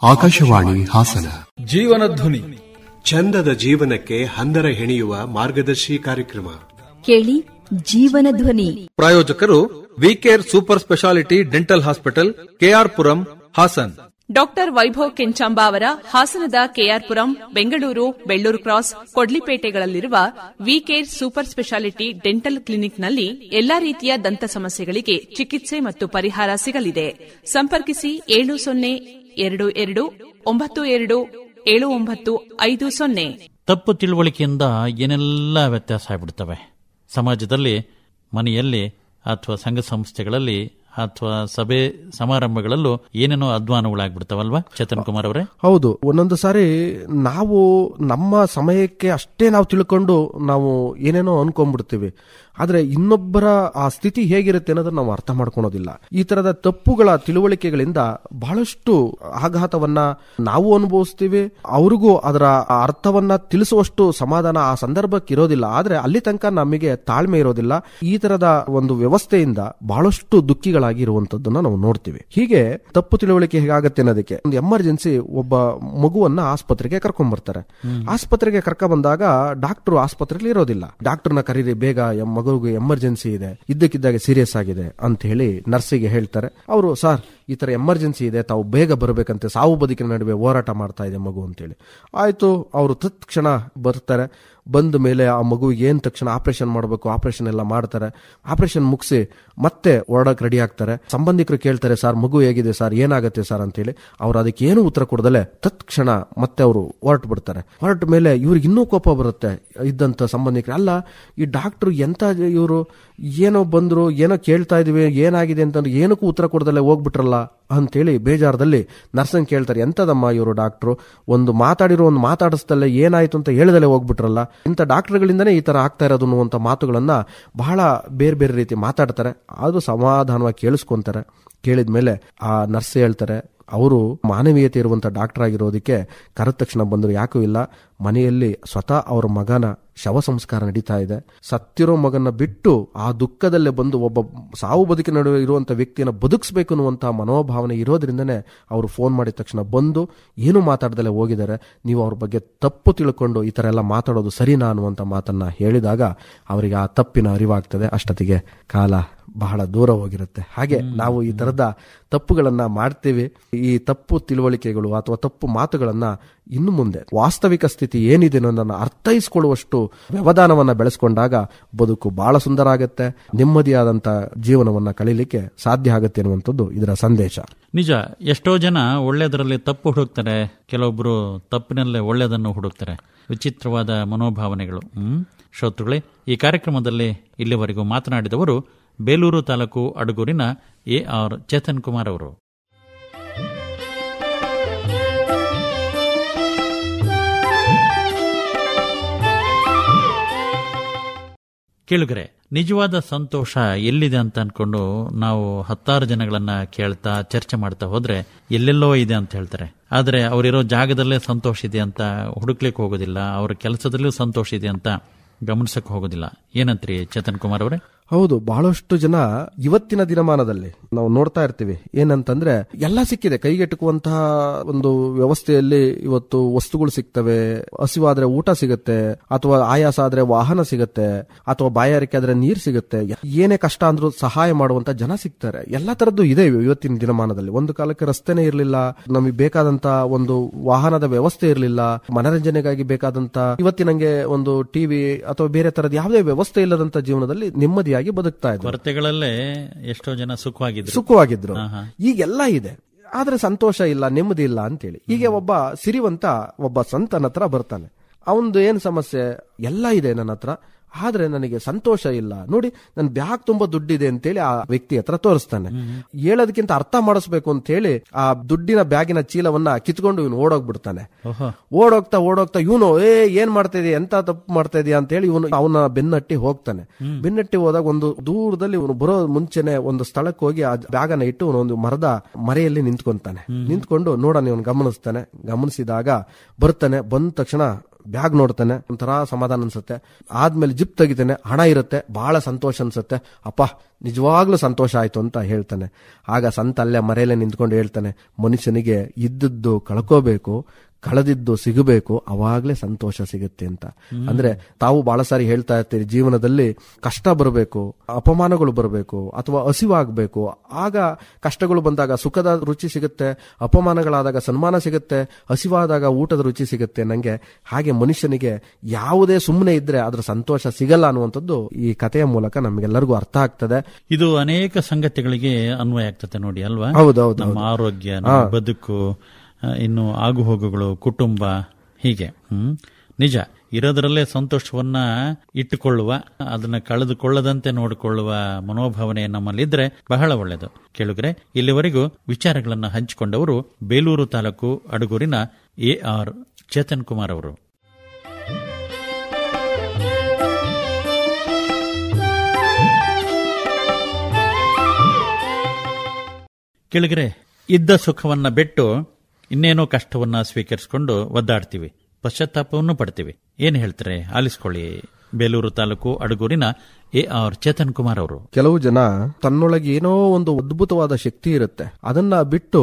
ಆಕಾಶವಾಣಿ ಹಾಸನ. ಜೀವನ ಧ್ವನಿ ಚಂದದ ಜೀವನಕ್ಕೆ ಹಂದರ ಹೆಣೆಯುವ ಮಾರ್ಗದರ್ಶಿ ಕಾರ್ಯಕ್ರಮ ಕೇಳಿ. ಜೀವನ ಧ್ವನಿ ಪ್ರಾಯೋಜಕರು WeCare super speciality dental hospital, KR Puram, Hassan. Doctor Vaibhav Kenchamba ಅವರ ಹಾಸನದ ಕೆಆರ್ ಪುರಂ, ಬೆಂಗಳೂರು, ಬೆಳ್ಳೂರು ಕ್ರಾಸ್, ಕೊಡ್ಲಿಪೇಟೆಗಳಲ್ಲಿರುವ ವಿಕೇರ್ ಸೂಪರ್ ಸ್ಪೆಷಾಲಿಟಿ ಡೆಂಟಲ್ ಕ್ಲಿನಿಕ್ನಲ್ಲಿ ಎಲ್ಲಾ ರೀತಿಯ ದಂತ ಸಮಸ್ಯೆಗಳಿಗೆ ಚಿಕಿತ್ಸೆ ಮತ್ತು ಪರಿಹಾರ ಸಿಗಲಿದೆ. ಸಂಪರ್ಕಿಸಿ 7022927950. ತಪ್ಪು ತಿಳುವಳಿಕೆಯಿಂದ ಏನೆಲ್ಲ ವ್ಯತ್ಯಾಸ ಆಗಿಬಿಡ್ತವೆ ಸಮಾಜದಲ್ಲಿ, ಮನೆಯಲ್ಲಿ ಅಥವಾ ಸಂಘ ಸಂಸ್ಥೆಗಳಲ್ಲಿ ಅಥವಾ ಸಭೆ ಸಮಾರಂಭಗಳಲ್ಲೂ ಏನೇನೋ ಅಧ್ವಾನಗಳಾಗ್ಬಿಡ್ತಾವಲ್ವಾ ಚೇತನ್ ಕುಮಾರ್ ಅವರೇ? ಹೌದು. ಒಂದೊಂದು ಸಾರಿ ನಾವು ನಮ್ಮ ಸಮಯಕ್ಕೆ ಅಷ್ಟೇ ನಾವು ತಿಳ್ಕೊಂಡು ನಾವು ಏನೇನೋ ಅನ್ಕೊಂಡ್ಬಿಡ್ತೀವಿ. ಆದ್ರೆ ಇನ್ನೊಬ್ಬರ ಆ ಸ್ಥಿತಿ ಹೇಗಿರುತ್ತೆ ಅನ್ನೋದನ್ನ ನಾವು ಅರ್ಥ ಮಾಡ್ಕೊಳೋದಿಲ್ಲ. ಈ ತರದ ತಪ್ಪುಗಳ ತಿಳುವಳಿಕೆಗಳಿಂದ ಬಹಳಷ್ಟು ಆಘಾತವನ್ನ ನಾವು ಅನುಭವಿಸ್ತೀವಿ. ಅವ್ರಿಗೂ ಅದರ ಅರ್ಥವನ್ನ ತಿಳಿಸುವಷ್ಟು ಸಮಾಧಾನ ಆ ಸಂದರ್ಭಕ್ಕೆ ಇರೋದಿಲ್ಲ. ಆದ್ರೆ ಅಲ್ಲಿ ತನಕ ನಮಗೆ ತಾಳ್ಮೆ ಇರೋದಿಲ್ಲ. ಈ ತರದ ಒಂದು ವ್ಯವಸ್ಥೆಯಿಂದ ಬಹಳಷ್ಟು ದುಃಖಿಗಳಾಗಿ ಇರುವಂತದ್ದನ್ನ ನಾವು ನೋಡ್ತೀವಿ. ಹೀಗೆ ತಪ್ಪು ತಿಳುವಳಿಕೆ ಹೇಗಾಗತ್ತೆ ಅನ್ನೋದಕ್ಕೆ ಒಂದು ಎಮರ್ಜೆನ್ಸಿ ಒಬ್ಬ ಮಗುವನ್ನ ಆಸ್ಪತ್ರೆಗೆ ಕರ್ಕೊಂಡ್ ಬರ್ತಾರೆ. ಆಸ್ಪತ್ರೆಗೆ ಕರ್ಕ ಬಂದಾಗ ಡಾಕ್ಟರ್ ಆಸ್ಪತ್ರೆಯಲ್ಲಿ ಇರೋದಿಲ್ಲ. ಡಾಕ್ಟರ್ನ ಕರೀರಿ, ಬೇಗ ಮಗುವಿಗೆ ಎಮರ್ಜೆನ್ಸಿ ಇದೆ, ಇದ್ದಕ್ಕಿದ್ದಾಗೆ ಸೀರಿಯಸ್ ಆಗಿದೆ ಅಂತ ಹೇಳಿ ನರ್ಸಿಗೆ ಹೇಳ್ತಾರೆ. ಅವರು, ಸರ್ ಈ ತರ ಎಮರ್ಜೆನ್ಸಿ ಇದೆ, ತಾವು ಬೇಗ ಬರಬೇಕಂತೆ, ಸಾವು ಬದುಕಿನ ನಡುವೆ ಹೋರಾಟ ಮಾಡ್ತಾ ಇದೆ ಮಗು ಅಂತೇಳಿ. ಆಯ್ತು, ಅವರು ತತ್ಕ್ಷಣ ಬರ್ತಾರೆ. ಬಂದ ಮೇಲೆ ಆ ಮಗುವಿಗೆ ಏನ್ ತಕ್ಷಣ ಆಪರೇಷನ್ ಮಾಡಬೇಕು, ಆಪರೇಷನ್ ಎಲ್ಲ ಮಾಡ್ತಾರೆ. ಆಪರೇಷನ್ ಮುಗಿಸಿ ಮತ್ತೆ ಹೊರಡಕ್ ರೆಡಿ ಆಗ್ತಾರೆ. ಸಂಬಂಧಿಕರು ಕೇಳ್ತಾರೆ, ಸರ್ ಮಗು ಹೇಗಿದೆ ಸರ್, ಏನಾಗುತ್ತೆ ಸರ್ ಅಂತೇಳಿ. ಅವ್ರು ಅದಕ್ಕೆ ಏನು ಉತ್ತರ ಕೊಡದಲೆ ತತ್ಕ್ಷಣ ಮತ್ತೆ ಅವರು ಹೊರಟು ಬಿಡ್ತಾರೆ. ಹೊರಟ ಮೇಲೆ ಇವ್ರಿಗೆ ಇನ್ನೂ ಕೋಪ ಬರುತ್ತೆ ಇದ್ದಂತ ಸಂಬಂಧಿಕರು. ಅಲ್ಲ, ಈ ಡಾಕ್ಟರ್ ಎಂತ ಇವರು, ಏನೋ ಬಂದ್ರು, ಏನೋ ಕೇಳ್ತಾ ಇದೀವಿ, ಏನಾಗಿದೆ ಅಂತಂದ್ರೆ ಏನಕ್ಕೂ ಉತ್ತರ ಕೊಡದಲ್ಲೇ ಹೋಗ್ಬಿಟ್ರಲ್ಲ ಅಂತೇಳಿ ಬೇಜಾರದಲ್ಲಿ ನರ್ಸನ್ ಕೇಳ್ತಾರೆ, ಎಂತದಮ್ಮ ಇವರು ಡಾಕ್ಟ್ರು, ಒಂದು ಮಾತಾಡಿರೋ ಒಂದು ಮಾತಾಡಿಸ್ದಲ್ಲೇ ಏನಾಯ್ತು ಅಂತ ಹೇಳ್ದಲ್ಲೇ ಹೋಗ್ಬಿಟ್ರಲ್ಲ, ಇಂಥ ಡಾಕ್ಟರ್ಗಳಿಂದನೇ ಈ ತರ ಆಗ್ತಾ ಇರೋದು ಅನ್ನುವಂಥ ಮಾತುಗಳನ್ನ ಬಹಳ ಬೇರೆ ಬೇರೆ ರೀತಿ ಮಾತಾಡ್ತಾರೆ. ಅದು ಸಮಾಧಾನವಾಗಿ ಕೇಳಿಸ್ಕೊಂತಾರೆ. ಕೇಳಿದ್ಮೇಲೆ ಆ ನರ್ಸ್ ಹೇಳ್ತಾರೆ, ಅವರು ಮಾನವೀಯತೆ ಇರುವಂತ ಡಾಕ್ಟರ್ ಆಗಿರೋದಕ್ಕೆ ಕರೆದ ತಕ್ಷಣ ಬಂದರು, ಯಾಕೂ ಇಲ್ಲ, ಮನೆಯಲ್ಲಿ ಸ್ವತಃ ಅವ್ರ ಮಗನ ಶವ ಸಂಸ್ಕಾರ ನಡೀತಾ ಇದೆ. ಸತ್ತಿರೋ ಮಗನ ಬಿಟ್ಟು ಆ ದುಃಖದಲ್ಲೇ ಬಂದು ಒಬ್ಬ ಸಾವು ಬದುಕಿನ ನಡುವೆ ಇರುವಂತ ವ್ಯಕ್ತಿಯನ್ನು ಬದುಕಿಸಬೇಕು ಅನ್ನುವಂತಹ ಮನೋಭಾವನೆ ಇರೋದ್ರಿಂದನೇ ಅವರು ಫೋನ್ ಮಾಡಿದ ತಕ್ಷಣ ಬಂದು ಏನು ಮಾತಾಡ್ದಲ್ಲೇ ಹೋಗಿದ್ದಾರೆ. ನೀವು ಅವ್ರ ಬಗ್ಗೆ ತಪ್ಪು ತಿಳ್ಕೊಂಡು ಈ ತರ ಎಲ್ಲ ಮಾತಾಡೋದು ಸರಿನಾ ಅನ್ನುವಂತ ಮಾತನ್ನ ಹೇಳಿದಾಗ ಅವರಿಗೆ ಆ ತಪ್ಪಿನ ಅರಿವಾಗ್ತದೆ. ಅಷ್ಟೊತ್ತಿಗೆ ಕಾಲ ಬಹಳ ದೂರ ಹೋಗಿರುತ್ತೆ. ಹಾಗೆ ನಾವು ಈ ತರದ ತಪ್ಪುಗಳನ್ನ ಮಾಡ್ತೀವಿ. ಈ ತಪ್ಪು ತಿಳುವಳಿಕೆಗಳು ಅಥವಾ ತಪ್ಪು ಮಾತುಗಳನ್ನ ಇನ್ನು ಮುಂದೆ ವಾಸ್ತವಿಕ ಸ್ಥಿತಿ ಏನಿದೆ ಅನ್ನೋದನ್ನ ಅರ್ಥೈಸಿಕೊಳ್ಳುವಷ್ಟು ವ್ಯವಧಾನವನ್ನ ಬೆಳೆಸ್ಕೊಂಡಾಗ ಬದುಕು ಬಹಳ ಸುಂದರ ಆಗುತ್ತೆ, ನೆಮ್ಮದಿಯಾದಂತ ಜೀವನವನ್ನ ಕಳೀಲಿಕ್ಕೆ ಸಾಧ್ಯ ಆಗುತ್ತೆ ಅನ್ನುವಂಥದ್ದು ಇದರ ಸಂದೇಶ. ನಿಜ, ಎಷ್ಟೋ ಜನ ಒಳ್ಳೆಯದರಲ್ಲಿ ತಪ್ಪು ಹುಡುಕ್ತಾರೆ, ಕೆಲವೊಬ್ರು ತಪ್ಪಿನಲ್ಲೇ ಒಳ್ಳೆಯದನ್ನು ಹುಡುಕ್ತಾರೆ. ವಿಚಿತ್ರವಾದ ಮನೋಭಾವನೆಗಳು. ಶ್ರೋತೃಗಳೇ, ಈ ಕಾರ್ಯಕ್ರಮದಲ್ಲಿ ಇಲ್ಲಿವರೆಗೂ ಮಾತನಾಡಿದವರು ಬೇಲೂರು ತಾಲೂಕು ಅಡಗೂರಿನ ಎಆರ್ ಚೇತನ್ ಕುಮಾರ್ ಅವರು. ಕೇಳುಗರೆ, ನಿಜವಾದ ಸಂತೋಷ ಎಲ್ಲಿದೆ ಅಂತ ಅನ್ಕೊಂಡು ನಾವು 10 ಜನಗಳನ್ನ ಕೇಳ್ತಾ ಚರ್ಚೆ ಮಾಡ್ತಾ ಹೋದ್ರೆ ಎಲ್ಲೆಲ್ಲೋ ಇದೆ ಅಂತ ಹೇಳ್ತಾರೆ. ಆದ್ರೆ ಅವರಿರೋ ಜಾಗದಲ್ಲೇ ಸಂತೋಷ ಇದೆ ಅಂತ ಹುಡುಕ್ಲಿಕ್ಕೆ ಹೋಗೋದಿಲ್ಲ, ಅವ್ರ ಕೆಲಸದಲ್ಲೂ ಸಂತೋಷ ಇದೆ ಅಂತ ಗಮನಿಸಕ್ಕೆ ಹೋಗೋದಿಲ್ಲ. ಏನಂತ್ರಿ ಚೇತನ್ ಕುಮಾರ್ ಅವರೇ? ಹೌದು, ಬಹಳಷ್ಟು ಜನ ಇವತ್ತಿನ ದಿನಮಾನದಲ್ಲಿ ನಾವು ನೋಡ್ತಾ ಇರ್ತೀವಿ. ಏನಂತಂದ್ರೆ ಎಲ್ಲ ಸಿಕ್ಕಿದೆ, ಕೈಗೆಟುಕುವಂತಹ ಒಂದು ವ್ಯವಸ್ಥೆಯಲ್ಲಿ ಇವತ್ತು ವಸ್ತುಗಳು ಸಿಗ್ತವೆ. ಹಸಿವಾದ್ರೆ ಊಟ ಸಿಗುತ್ತೆ, ಅಥವಾ ಆಯಾಸ ಆದ್ರೆ ವಾಹನ ಸಿಗುತ್ತೆ, ಅಥವಾ ಬಾಯಾರಿಕೆ ಆದ್ರೆ ನೀರ್ ಸಿಗುತ್ತೆ. ಏನೇ ಕಷ್ಟ ಅಂದ್ರೂ ಸಹಾಯ ಮಾಡುವಂತ ಜನ ಸಿಗ್ತಾರೆ. ಎಲ್ಲಾ ತರದ್ದು ಇದೆ ಇವತ್ತಿನ ದಿನಮಾನದಲ್ಲಿ. ಒಂದು ಕಾಲಕ್ಕೆ ರಸ್ತೆನೇ ಇರಲಿಲ್ಲ, ನಮಗೆ ಬೇಕಾದಂತ ಒಂದು ವಾಹನದ ವ್ಯವಸ್ಥೆ ಇರಲಿಲ್ಲ, ಮನರಂಜನೆಗಾಗಿ ಬೇಕಾದಂತ ಇವತ್ತಿನಂಗೆ ಒಂದು ಟಿವಿ ಅಥವಾ ಬೇರೆ ತರದ ಯಾವುದೇ ವ್ಯವಸ್ಥೆ ಇಲ್ಲದಂತ ಜೀವನದಲ್ಲಿ ನೆಮ್ಮದಿಯಾಗಿ ಬದುಕ್ತಾ ಇದ್ರು. ಕೊರತೆಗಳಲ್ಲೇ ಎಷ್ಟೋ ಜನ ಸುಖವಾಗಿದ್ರು. ಈಗೆಲ್ಲ ಇದೆ, ಆದ್ರೆ ಸಂತೋಷ ಇಲ್ಲ, ನೆಮ್ಮದಿ ಇಲ್ಲ ಅಂತೇಳಿ. ಹೀಗೆ ಒಬ್ಬ ಸಿರಿವಂತ ಒಬ್ಬ ಸಂತನ ಹತ್ರ ಬರ್ತಾನೆ. ಅವನದು ಏನ್ ಸಮಸ್ಯೆ? ಎಲ್ಲ ಇದೆ ನನ್ನ ಹತ್ರ, ಆದ್ರೆ ನನಗೆ ಸಂತೋಷ ಇಲ್ಲ. ನೋಡಿ, ನನ್ನ ಬ್ಯಾಗ್ ತುಂಬಾ ದುಡ್ಡಿದೆ ಅಂತೇಳಿ ಆ ವ್ಯಕ್ತಿ ಹತ್ರ ತೋರಿಸ್ತಾನೆ. ಹೇಳೋದಕ್ಕಿಂತ ಅರ್ಥ ಮಾಡಿಸ್ಬೇಕು ಅಂತ ಹೇಳಿ ಆ ದುಡ್ಡಿನ ಬ್ಯಾಗಿನ ಚೀಲವನ್ನ ಕಿತ್ಕೊಂಡು ಇವನು ಓಡೋಗ್ಬಿಡ್ತಾನೆ. ಓಡೋಗ್ತಾ ಇವನು ಏನ್ ಮಾಡ್ತಾ ಇದೀಯ, ಎಂತ ತಪ್ಪು ಮಾಡ್ತಾ ಇದೀಯ ಅಂತ ಹೇಳಿ ಇವನು ಅವನ ಬೆನ್ನಟ್ಟಿ ಹೋಗ್ತಾನೆ. ಬೆನ್ನಟ್ಟಿ ಹೋದಾಗ ಒಂದು ದೂರದಲ್ಲಿ ಇವನು ಬರೋ ಮುಂಚೆನೆ ಒಂದು ಸ್ಥಳಕ್ಕೆ ಹೋಗಿ ಆ ಬ್ಯಾಗನ್ನ ಇಟ್ಟು ಒಂದು ಮರದ ಮರೆಯಲ್ಲಿ ನಿಂತ್ಕೊಂತಾನೆ. ನಿಂತ್ಕೊಂಡು ನೋಡೋಣ ಇವನು ಗಮನಿಸ್ತಾನೆ. ಗಮನಿಸಿದಾಗ ಬರ್ತಾನೆ. ಬಂದ ತಕ್ಷಣ ಬ್ಯಾಗ್ ನೋಡ್ತಾನೆ, ಒಂಥರ ಸಮಾಧಾನ ಅನ್ಸುತ್ತೆ. ಆದ್ಮೇಲೆ ಜಿಪ್ ತೆಗಿತಾನೆ, ಹಣ ಇರುತ್ತೆ, ಬಹಳ ಸಂತೋಷ ಅನ್ಸುತ್ತೆ. ಅಪ್ಪ ನಿಜವಾಗ್ಲೂ ಸಂತೋಷ ಆಯ್ತು ಅಂತ ಹೇಳ್ತಾನೆ. ಆಗ ಸಂತ ಅಲ್ಲೇ ಮರೆಯಲ್ಲೇ ನಿಂತ್ಕೊಂಡು ಹೇಳ್ತಾನೆ, ಮನುಷ್ಯನಿಗೆ ಇದ್ದದ್ದು ಕಳ್ಕೋಬೇಕು, ಕಳೆದಿದ್ದು ಸಿಗಬೇಕು, ಅವಾಗ್ಲೇ ಸಂತೋಷ ಸಿಗುತ್ತೆ ಅಂತ. ಅಂದ್ರೆ ತಾವು ಬಹಳ ಸಾರಿ ಹೇಳ್ತಾ ಇರ್ತೀರಿ, ಜೀವನದಲ್ಲಿ ಕಷ್ಟ ಬರಬೇಕು, ಅಪಮಾನಗಳು ಬರಬೇಕು, ಅಥವಾ ಹಸಿವಾಗಬೇಕು. ಆಗ ಕಷ್ಟಗಳು ಬಂದಾಗ ಸುಖದ ರುಚಿ ಸಿಗುತ್ತೆ, ಅಪಮಾನಗಳಾದಾಗ ಸನ್ಮಾನ ಸಿಗುತ್ತೆ, ಹಸಿವಾದಾಗ ಊಟದ ರುಚಿ ಸಿಗುತ್ತೆ. ನಂಗೆ ಹಾಗೆ ಮನುಷ್ಯನಿಗೆ ಯಾವುದೇ ಸುಮ್ಮನೆ ಇದ್ರೆ ಅದ್ರ ಸಂತೋಷ ಸಿಗಲ್ಲ ಅನ್ನುವಂಥದ್ದು ಈ ಕಥೆಯ ಮೂಲಕ ನಮಗೆಲ್ಲರಿಗೂ ಅರ್ಥ ಆಗ್ತದೆ. ಇದು ಅನೇಕ ಸಂಗತಿಗಳಿಗೆ ಅನ್ವಯ ಆಗ್ತದೆ ನೋಡಿ ಅಲ್ವಾ? ಹೌದೌದು. ನಮ್ಮ ಆರೋಗ್ಯ, ನಮ್ಮ ಬದುಕು, ಇನ್ನು ಆಗುಹೋಗುಗಳು, ಕುಟುಂಬ, ಹೀಗೆ ನಿಜ ಇರೋದರಲ್ಲೇ ಸಂತೋಷವನ್ನ ಇಟ್ಟುಕೊಳ್ಳುವ, ಅದನ್ನ ಕಳೆದುಕೊಳ್ಳದಂತೆ ನೋಡಿಕೊಳ್ಳುವ ಮನೋಭಾವನೆ ನಮ್ಮಲ್ಲಿದ್ರೆ ಬಹಳ ಒಳ್ಳೆಯದು. ಕೇಳುಗರೆ, ಇಲ್ಲಿವರೆಗೂ ವಿಚಾರಗಳನ್ನು ಹಂಚಿಕೊಂಡವರು ಬೇಲೂರು ತಾಲೂಕು ಅಡಗೂರಿನ AR ಚೇತನ್ ಕುಮಾರ್ ಅವರು. ಕೇಳುಗರೆ, ಇದ್ದ ಸುಖವನ್ನ ಬಿಟ್ಟು ಇನ್ನೇನೋ ಕಷ್ಟವನ್ನ ಸ್ವೀಕರಿಸಿಕೊಂಡು ಒದ್ದಾಡ್ತೀವಿ, ಪಶ್ಚಾತ್ತಾಪವನ್ನು ಪಡ್ತೀವಿ. ಏನ್ ಹೇಳ್ತಾರೆ ಆಲಿಸ್ಕೊಳ್ಳಿ. ಬೇಲೂರು ತಾಲೂಕು ಅಡಗೂರಿನ AR ಚೇತನ್ ಕುಮಾರ್ ಅವರು. ಕೆಲವು ಜನ ತನ್ನೊಳಗೆ ಏನೋ ಒಂದು ಅದ್ಭುತವಾದ ಶಕ್ತಿ ಇರುತ್ತೆ, ಅದನ್ನ ಬಿಟ್ಟು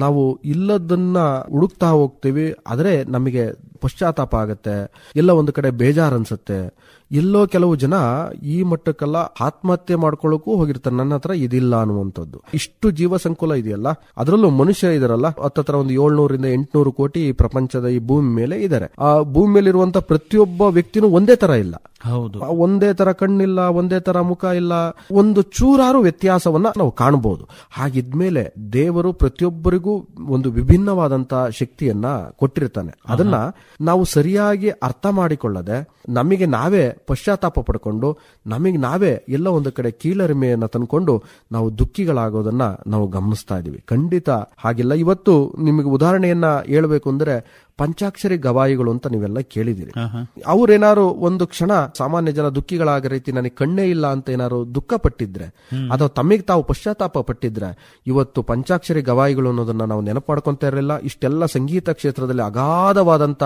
ನಾವು ಇಲ್ಲದನ್ನ ಹುಡುಕ್ತಾ ಹೋಗ್ತೀವಿ. ಆದ್ರೆ ನಮಗೆ ಪಶ್ಚಾತ್ತಾಪ ಆಗತ್ತೆ, ಎಲ್ಲ ಒಂದು ಕಡೆ ಬೇಜಾರ್ ಅನ್ಸುತ್ತೆ. ಎಲ್ಲೋ ಕೆಲವು ಜನ ಈ ಮಟ್ಟಕ್ಕೆಲ್ಲ ಆತ್ಮಹತ್ಯೆ ಮಾಡ್ಕೊಳ್ಳೋಕ್ಕೂ ಹೋಗಿರ್ತಾರೆ, ನನ್ನ ಹತ್ರ ಇದಿಲ್ಲ ಅನ್ನುವಂಥದ್ದು. ಇಷ್ಟು ಜೀವ ಸಂಕುಲ ಇದೆಯಲ್ಲ, ಅದರಲ್ಲೂ ಮನುಷ್ಯ ಇದಾರಲ್ಲ, ಹತ್ತತ್ರ ಒಂದು 700 ರಿಂದ 800 ಕೋಟಿ ಪ್ರಪಂಚದ ಈ ಭೂಮಿ ಮೇಲೆ ಇದ್ದಾರೆ. ಆ ಭೂಮಿ ಮೇಲೆ ಇರುವಂತ ಪ್ರತಿಯೊಬ್ಬ ವ್ಯಕ್ತಿನೂ ಒಂದೇ ತರ ಇಲ್ಲ. ಹೌದು, ಒಂದೇ ತರ ಕಣ್ಣಿಲ್ಲ, ಒಂದೇ ತರ ಮುಖ ಇಲ್ಲ, ಒಂದು ಚೂರಾರು ವ್ಯತ್ಯಾಸವನ್ನ ನಾವು ಕಾಣಬಹುದು. ಹಾಗಿದ್ಮೇಲೆ ದೇವರು ಪ್ರತಿಯೊಬ್ಬರಿಗೂ ಒಂದು ವಿಭಿನ್ನವಾದಂತ ಶಕ್ತಿಯನ್ನ ಕೊಟ್ಟಿರ್ತಾನೆ. ಅದನ್ನ ನಾವು ಸರಿಯಾಗಿ ಅರ್ಥ ಮಾಡಿಕೊಳ್ಳದೆ ನಮಗೆ ನಾವೇ ಪಶ್ಚಾತ್ತಾಪ ಪಡ್ಕೊಂಡು ನಮಗೆ ನಾವೇ ಎಲ್ಲ ಒಂದು ಕಡೆ ಕೀಳರಿಮೆಯನ್ನ ತಂದ್ಕೊಂಡು ನಾವು ದುಃಖಿಗಳಾಗೋದನ್ನ ನಾವು ಗಮನಿಸ್ತಾ ಇದೀವಿ. ಖಂಡಿತ ಹಾಗಿಲ್ಲ. ಇವತ್ತು ನಿಮಗೆ ಉದಾಹರಣೆಯನ್ನ ಹೇಳ್ಬೇಕು ಅಂದ್ರೆ ಪಂಚಾಕ್ಷರಿ ಗವಾಯಿಗಳು ಅಂತ ನೀವೆಲ್ಲ ಕೇಳಿದಿರಿ. ಅವ್ರೇನಾರು ಒಂದು ಕ್ಷಣ ಸಾಮಾನ್ಯ ಜನ ದುಃಖಿಗಳಾಗ ರೀತಿ ನನಗೆ ಕಣ್ಣೇ ಇಲ್ಲ ಅಂತ ಏನಾರು ದುಃಖ ಪಟ್ಟಿದ್ರೆ ಅಥವಾ ತಮಗೆ ತಾವು ಪಶ್ಚಾತ್ತಾಪ ಪಟ್ಟಿದ್ರೆ ಇವತ್ತು ಪಂಚಾಕ್ಷರಿ ಗವಾಯಿಗಳು ಅನ್ನೋದನ್ನ ನಾವು ನೆನಪು ಮಾಡ್ಕೊಂತ ಇರಲಿಲ್ಲ. ಇಷ್ಟೆಲ್ಲ ಸಂಗೀತ ಕ್ಷೇತ್ರದಲ್ಲಿ ಅಗಾಧವಾದಂತ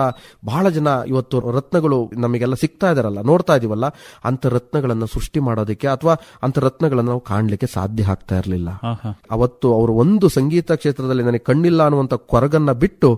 ಬಹಳ ಜನ ಇವತ್ತು ರತ್ನಗಳು ನಮಗೆಲ್ಲ ಸಿಗ್ತಾ ಇದಾರಲ್ಲ, ನೋಡ್ತಾ ಇದೀವಲ್ಲ, ಅಂತ ರತ್ನಗಳನ್ನ ಸೃಷ್ಟಿ ಮಾಡೋದಕ್ಕೆ ಅಥವಾ ಅಂತ ರತ್ನಗಳನ್ನ ನಾವು ಕಾಣ್ಲಿಕ್ಕೆ ಸಾಧ್ಯ ಆಗ್ತಾ ಇರಲಿಲ್ಲ. ಅವತ್ತು ಅವರು ಒಂದು ಸಂಗೀತ ಕ್ಷೇತ್ರದಲ್ಲಿ ನನಗೆ ಕಣ್ಣಿಲ್ಲ ಅನ್ನುವಂತ ಕೊರಗನ್ನ ಬಿಟ್ಟು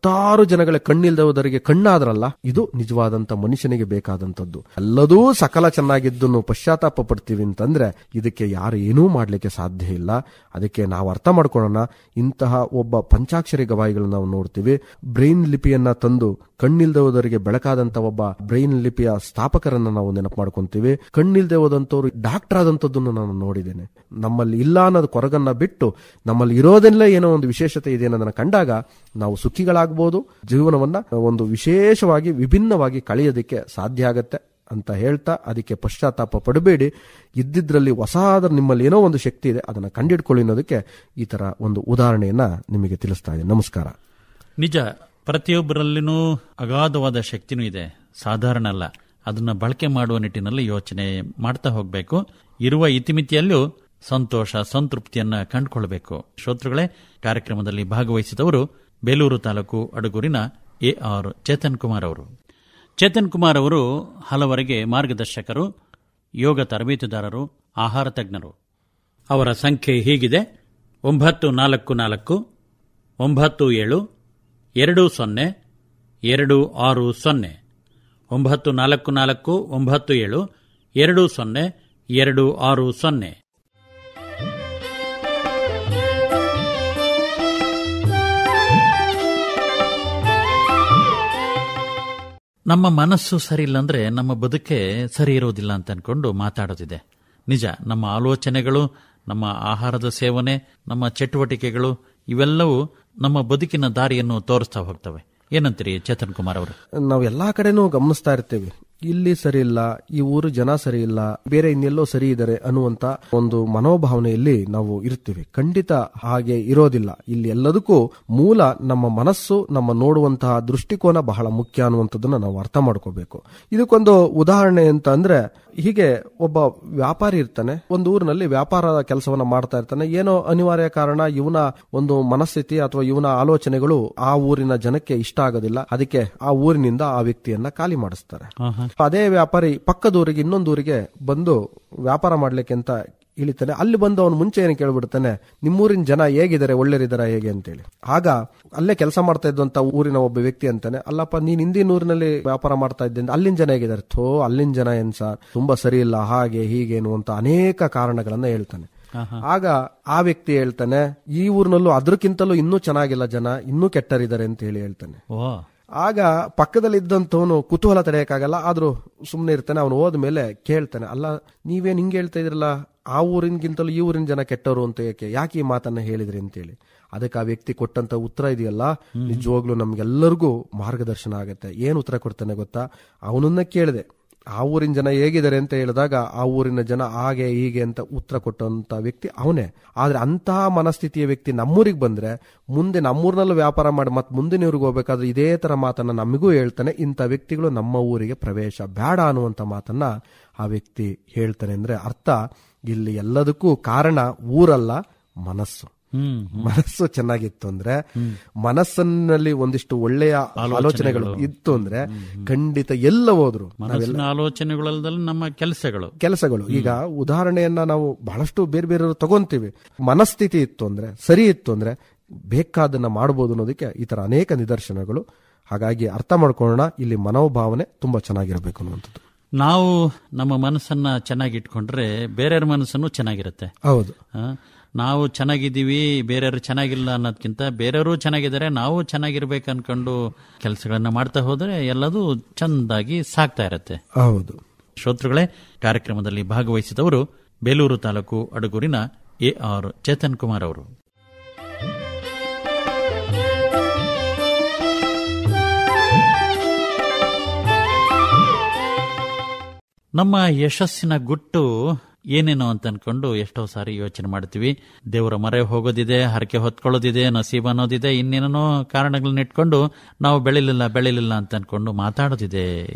10 ಜನಗಳ ಕಣ್ಣಿಲ್ದವರಿಗೆ ಕಣ್ಣಾದ್ರಲ್ಲ, ಇದು ನಿಜವಾದಂತ ಮನುಷ್ಯನಿಗೆ ಬೇಕಾದಂತದ್ದು. ಎಲ್ಲದೂ ಸಕಲ ಚೆನ್ನಾಗಿದ್ದು ಪಶ್ಚಾತ್ತಾಪ ಪಡ್ತೀವಿ ಅಂತಂದ್ರೆ ಇದಕ್ಕೆ ಯಾರು ಏನೂ ಮಾಡ್ಲಿಕ್ಕೆ ಸಾಧ್ಯ ಇಲ್ಲ. ಅದಕ್ಕೆ ನಾವು ಅರ್ಥ ಮಾಡ್ಕೊಳ್ಳೋಣ. ಇಂತಹ ಒಬ್ಬ ಪಂಚಾಕ್ಷರಿ ಗವಾಯಿಗಳನ್ನ ನಾವು ನೋಡ್ತೀವಿ. ಬ್ರೈನ್ ಲಿಪಿಯನ್ನ ತಂದು ಕಣ್ಣಿಲ್ದವರಿಗೆ ಬೆಳಕಾದಂತ ಒಬ್ಬ ಬ್ರೈನ್ ಲಿಪಿಯ ಸ್ಥಾಪಕರನ್ನ ನಾವು ನೆನಪು ಮಾಡ್ಕೊಂತೀವಿ. ಕಣ್ಣಿಲ್ದೆ ಹೋದಂತವ್ರು ಡಾಕ್ಟರ್ ಆದಂತದ್ದನ್ನು ನಾನು ನೋಡಿದ್ದೇನೆ. ನಮ್ಮಲ್ಲಿ ಇಲ್ಲ ಅನ್ನೋದು ಕೊರಗನ್ನ ಬಿಟ್ಟು ನಮ್ಮಲ್ಲಿ ಇರೋದೆಲ್ಲ ಏನೋ ಒಂದು ವಿಶೇಷತೆ ಇದೆ ಅನ್ನೋದನ್ನ ಕಂಡಾಗ ನಾವು ಸುಖಿಗಳಾಗಬಹುದು. ಜೀವನವನ್ನ ಒಂದು ವಿಶೇಷವಾಗಿ ವಿಭಿನ್ನವಾಗಿ ಕಳೆಯೋದಕ್ಕೆ ಸಾಧ್ಯ ಆಗತ್ತೆ ಅಂತ ಹೇಳ್ತಾ ಅದಕ್ಕೆ ಪಶ್ಚಾತ್ತಾಪ ಪಡಬೇಡಿ. ಇದ್ದಿದ್ರಲ್ಲಿ ಹೊಸಾದ ನಿಮ್ಮಲ್ಲಿ ಏನೋ ಒಂದು ಶಕ್ತಿ ಇದೆ, ಅದನ್ನ ಕಂಡಿಡ್ಕೊಳ್ಳಿ ಅನ್ನೋದಕ್ಕೆ ಈ ತರ ಒಂದು ಉದಾಹರಣೆಯನ್ನ ನಿಮಗೆ ತಿಳಿಸ್ತಾ ಇದ್ದೀನಿ. ನಮಸ್ಕಾರ. ನಿಜ, ಪ್ರತಿಯೊಬ್ಬರಲ್ಲಿನೂ ಅಗಾಧವಾದ ಶಕ್ತಿನೂ ಇದೆ, ಸಾಧಾರಣ ಅಲ್ಲ. ಅದನ್ನ ಬಳಕೆ ಮಾಡುವ ನಿಟ್ಟಿನಲ್ಲಿ ಯೋಚನೆ ಮಾಡ್ತಾ ಹೋಗಬೇಕು. ಇರುವ ಇತಿಮಿತಿಯಲ್ಲೂ ಸಂತೋಷ ಸಂತೃಪ್ತಿಯನ್ನ ಕಂಡುಕೊಳ್ಬೇಕು. ಶ್ರೋತೃಗಳೇ, ಕಾರ್ಯಕ್ರಮದಲ್ಲಿ ಭಾಗವಹಿಸಿದವರು ಬೇಲೂರು ತಾಲೂಕು ಅಡಗೂರಿನ AR ಚೇತನ್ ಕುಮಾರ್ ಅವರು. ಚೇತನ್ ಕುಮಾರ್ ಅವರು ಹಲವರಿಗೆ ಮಾರ್ಗದರ್ಶಕರು, ಯೋಗ ತರಬೇತುದಾರರು, ಆಹಾರ ತಜ್ಞರು. ಅವರ ಸಂಖ್ಯೆ ಹೀಗಿದೆ: 944 97 20 260 944 97 20 260. ನಮ್ಮ ಮನಸ್ಸು ಸರಿ ಇಲ್ಲ ಅಂದ್ರೆ ನಮ್ಮ ಬದುಕೆ ಸರಿ ಇರೋದಿಲ್ಲ ಅಂತ ಅನ್ಕೊಂಡು ಮಾತಾಡೋದಿದೆ. ನಿಜ, ನಮ್ಮ ಆಲೋಚನೆಗಳು, ನಮ್ಮ ಆಹಾರದ ಸೇವನೆ, ನಮ್ಮ ಚಟುವಟಿಕೆಗಳು ಇವೆಲ್ಲವೂ ನಮ್ಮ ಬದುಕಿನ ದಾರಿಯನ್ನು ತೋರಿಸ್ತಾ ಹೋಗ್ತವೆ. ಏನಂತೀರಿ ಚೇತನ್ ಕುಮಾರ್ ಅವರು? ನಾವು ಎಲ್ಲಾ ಕಡೆನೂ ಗಮನಿಸ್ತಾ ಇರ್ತೀವಿ. ಇಲ್ಲಿ ಸರಿ ಇಲ್ಲ, ಈ ಊರು ಜನ ಸರಿ ಇಲ್ಲ, ಬೇರೆ ಇನ್ನೆಲ್ಲೋ ಸರಿ ಇದ್ದಾರೆ ಅನ್ನುವಂತ ಒಂದು ಮನೋಭಾವನೆಯಲ್ಲಿ ನಾವು ಇರ್ತೀವಿ. ಖಂಡಿತ ಹಾಗೆ ಇರೋದಿಲ್ಲ. ಇಲ್ಲಿ ಎಲ್ಲದಕ್ಕೂ ಮೂಲ ನಮ್ಮ ಮನಸ್ಸು, ನಮ್ಮ ನೋಡುವಂತಹ ದೃಷ್ಟಿಕೋನ ಬಹಳ ಮುಖ್ಯ ಅನ್ನುವಂಥದ್ದನ್ನ ನಾವು ಅರ್ಥ ಮಾಡ್ಕೋಬೇಕು. ಇದಕ್ಕೊಂದು ಉದಾಹರಣೆ ಅಂತ ಅಂದ್ರೆ, ಹೀಗೆ ಒಬ್ಬ ವ್ಯಾಪಾರಿ ಇರ್ತಾನೆ, ಒಂದು ಊರಿನಲ್ಲಿ ವ್ಯಾಪಾರದ ಕೆಲಸವನ್ನ ಮಾಡ್ತಾ ಇರ್ತಾನೆ. ಏನೋ ಅನಿವಾರ್ಯ ಕಾರಣ ಇವನ ಒಂದು ಮನಸ್ಥಿತಿ ಅಥವಾ ಇವನ ಆಲೋಚನೆಗಳು ಆ ಊರಿನ ಜನಕ್ಕೆ ಇಷ್ಟ ಆಗೋದಿಲ್ಲ. ಅದಕ್ಕೆ ಆ ಊರಿನಿಂದ ಆ ವ್ಯಕ್ತಿಯನ್ನ ಖಾಲಿ ಮಾಡಿಸ್ತಾರೆ. ಅದೇ ವ್ಯಾಪಾರಿ ಪಕ್ಕದೂರಿಗೆ ಇನ್ನೊಂದೂರಿಗೆ ಬಂದು ವ್ಯಾಪಾರ ಮಾಡ್ಲಿಕ್ಕೆ ಅಂತ ಇಳಿತಾನೆ. ಅಲ್ಲಿ ಬಂದು ಅವನು ಮುಂಚೆ ಏನು ಕೇಳ್ಬಿಡ್ತಾನೆ, ನಿಮ್ಮೂರಿನ ಜನ ಹೇಗಿದ್ದಾರೆ, ಒಳ್ಳೆರಿದಾರ ಹೇಗೆ ಅಂತೇಳಿ. ಆಗ ಅಲ್ಲೇ ಕೆಲಸ ಮಾಡ್ತಾ ಇದ್ದಂತ ಊರಿನ ಒಬ್ಬ ವ್ಯಕ್ತಿ ಅಂತಾನೆ, ಅಲ್ಲಪ್ಪ ನೀನ್ ಹಿಂದಿನ ಊರಿನಲ್ಲಿ ವ್ಯಾಪಾರ ಮಾಡ್ತಾ ಇದ್ದೆ, ಅಲ್ಲಿನ ಜನ ಹೇಗಿದ್ದಾರೆ? ಅಲ್ಲಿನ ಜನ ಏನ್ ಸರ್, ತುಂಬಾ ಸರಿ ಇಲ್ಲ, ಹಾಗೆ ಹೀಗೇನು ಅಂತ ಅನೇಕ ಕಾರಣಗಳನ್ನ ಹೇಳ್ತಾನೆ. ಆಗ ಆ ವ್ಯಕ್ತಿ ಹೇಳ್ತಾನೆ, ಈ ಊರಿನಲ್ಲೂ ಅದಕ್ಕಿಂತಲೂ ಇನ್ನೂ ಚೆನ್ನಾಗಿಲ್ಲ ಜನ, ಇನ್ನೂ ಕೆಟ್ಟರಿದ್ದಾರೆ ಅಂತ ಹೇಳಿ ಹೇಳ್ತಾನೆ. ಆಗ ಪಕ್ಕದಲ್ಲಿ ಇದ್ದಂತವನು ಕುತೂಹಲ ತಡೆಯಕ್ಕಾಗಲ್ಲ, ಆದ್ರೂ ಸುಮ್ನೆ ಇರ್ತಾನೆ. ಅವನು ಹೋದ್ಮೇಲೆ ಕೇಳ್ತಾನೆ, ಅಲ್ಲ ನೀವೇನ್ ಹಿಂಗೆ ಹೇಳ್ತಾ ಇದ್ರಲ್ಲ, ಆ ಊರಿನಗಿಂತಲೂ ಈ ಊರಿನ ಜನ ಕೆಟ್ಟವರು ಅಂತ ಯಾಕೆ ಈ ಮಾತನ್ನ ಹೇಳಿದ್ರಿ ಅಂತೇಳಿ. ಅದಕ್ಕೆ ಆ ವ್ಯಕ್ತಿ ಕೊಟ್ಟಂತ ಉತ್ತರ ಇದೆಯಲ್ಲ, ನಿಜವಾಗ್ಲೂ ನಮ್ಗೆಲ್ಲರಿಗೂ ಮಾರ್ಗದರ್ಶನ ಆಗತ್ತೆ. ಏನ್ ಉತ್ತರ ಕೊಡ್ತಾನೆ ಗೊತ್ತಾ? ಅವನನ್ನ ಕೇಳಿದೆ, ಆ ಊರಿನ ಜನ ಹೇಗಿದ್ದಾರೆ ಅಂತ ಹೇಳಿದಾಗ ಆ ಊರಿನ ಜನ ಹಾಗೆ ಹೀಗೆ ಅಂತ ಉತ್ತರ ಕೊಟ್ಟಂತ ವ್ಯಕ್ತಿ ಅವನೇ. ಆದ್ರೆ ಅಂತಹ ಮನಸ್ಥಿತಿಯ ವ್ಯಕ್ತಿ ನಮ್ಮೂರಿಗೆ ಬಂದ್ರೆ, ಮುಂದೆ ನಮ್ಮೂರಿನಲ್ಲೂ ವ್ಯಾಪಾರ ಮಾಡಿ ಮತ್ತೆ ಮುಂದಿನ ಊರಿಗೆ ಹೋಗ್ಬೇಕಾದ್ರೆ ಇದೇ ತರ ಮಾತನ್ನ ನಮಗೂ ಹೇಳ್ತಾನೆ. ಇಂಥ ವ್ಯಕ್ತಿಗಳು ನಮ್ಮ ಊರಿಗೆ ಪ್ರವೇಶ ಬೇಡ ಅನ್ನುವಂತ ಮಾತನ್ನ ಆ ವ್ಯಕ್ತಿ ಹೇಳ್ತಾನೆ. ಅಂದ್ರೆ ಅರ್ಥ, ಇಲ್ಲಿ ಎಲ್ಲದಕ್ಕೂ ಕಾರಣ ಊರಲ್ಲ, ಮನಸ್ಸು. ಮನಸ್ಸು ಚೆನ್ನಾಗಿತ್ತು ಅಂದ್ರೆ, ಮನಸ್ಸಿನಲ್ಲಿ ಒಂದಿಷ್ಟು ಒಳ್ಳೆಯ ಆಲೋಚನೆಗಳು ಇತ್ತು ಅಂದ್ರೆ ಖಂಡಿತ ಎಲ್ಲ ಹೋದ್ರು. ಆಲೋಚನೆಗಳಲ್ಲದೆ ನಮ್ಮ ಕೆಲಸಗಳು ಈಗ ಉದಾಹರಣೆಯನ್ನ ನಾವು ಬಹಳಷ್ಟು ಬೇರೆ ಬೇರೆ ತಗೊಂತೀವಿ. ಮನಸ್ಥಿತಿ ಇತ್ತು ಅಂದ್ರೆ, ಸರಿ ಇತ್ತು ಅಂದ್ರೆ ಬೇಕಾದನ್ನ ಮಾಡಬಹುದು ಅನ್ನೋದಕ್ಕೆ ಈ ತರ ಅನೇಕ ನಿದರ್ಶನಗಳು. ಹಾಗಾಗಿ ಅರ್ಥ ಮಾಡ್ಕೊಳ್ಳೋಣ, ಇಲ್ಲಿ ಮನೋಭಾವನೆ ತುಂಬಾ ಚೆನ್ನಾಗಿರ್ಬೇಕು ಅನ್ನುವಂಥದ್ದು. ನಾವು ನಮ್ಮ ಮನಸ್ಸನ್ನ ಚೆನ್ನಾಗಿಟ್ಕೊಂಡ್ರೆ ಬೇರೆಯವ್ರ ಮನಸ್ಸನ್ನು ಚೆನ್ನಾಗಿರುತ್ತೆ. ಹೌದು, ನಾವು ಚೆನ್ನಾಗಿದ್ದೀವಿ, ಬೇರೆಯವರು ಚೆನ್ನಾಗಿಲ್ಲ ಅನ್ನೋದಕ್ಕಿಂತ ಬೇರೆಯವರು ಚೆನ್ನಾಗಿದ್ದಾರೆ, ನಾವು ಚೆನ್ನಾಗಿರ್ಬೇಕು ಅನ್ಕೊಂಡು ಕೆಲಸಗಳನ್ನ ಮಾಡ್ತಾ ಹೋದ್ರೆ ಎಲ್ಲದೂ ಚಂದಾಗಿ ಸಾಗ್ತಾ ಇರತ್ತೆ. ಹೌದು. ಶ್ರೋತೃಗಳೇ, ಕಾರ್ಯಕ್ರಮದಲ್ಲಿ ಭಾಗವಹಿಸಿದವರು ಬೇಲೂರು ತಾಲೂಕು ಅಡಗೂರಿನ AR ಚೇತನ್ ಕುಮಾರ್ ಅವರು. ನಮ್ಮ ಯಶಸ್ಸಿನ ಗುಟ್ಟು ಏನೇನೋ ಅಂತ ಅನ್ಕೊಂಡು ಎಷ್ಟೋ ಸಾರಿ ಯೋಚನೆ ಮಾಡ್ತೀವಿ. ದೇವರ ಮೊರೆ ಹೋಗೋದಿದೆ, ಹರಕೆ ಹೊತ್ಕೊಳ್ಳೋದಿದೆ, ನಸೀಬ್ ಅನ್ನೋದಿದೆ, ಇನ್ನೇನೋ ಕಾರಣಗಳನ್ನ ಇಟ್ಕೊಂಡು ನಾವು ಬೆಳಿಲಿಲ್ಲ ಅಂತ ಅನ್ಕೊಂಡು ಮಾತಾಡೋದಿದೆ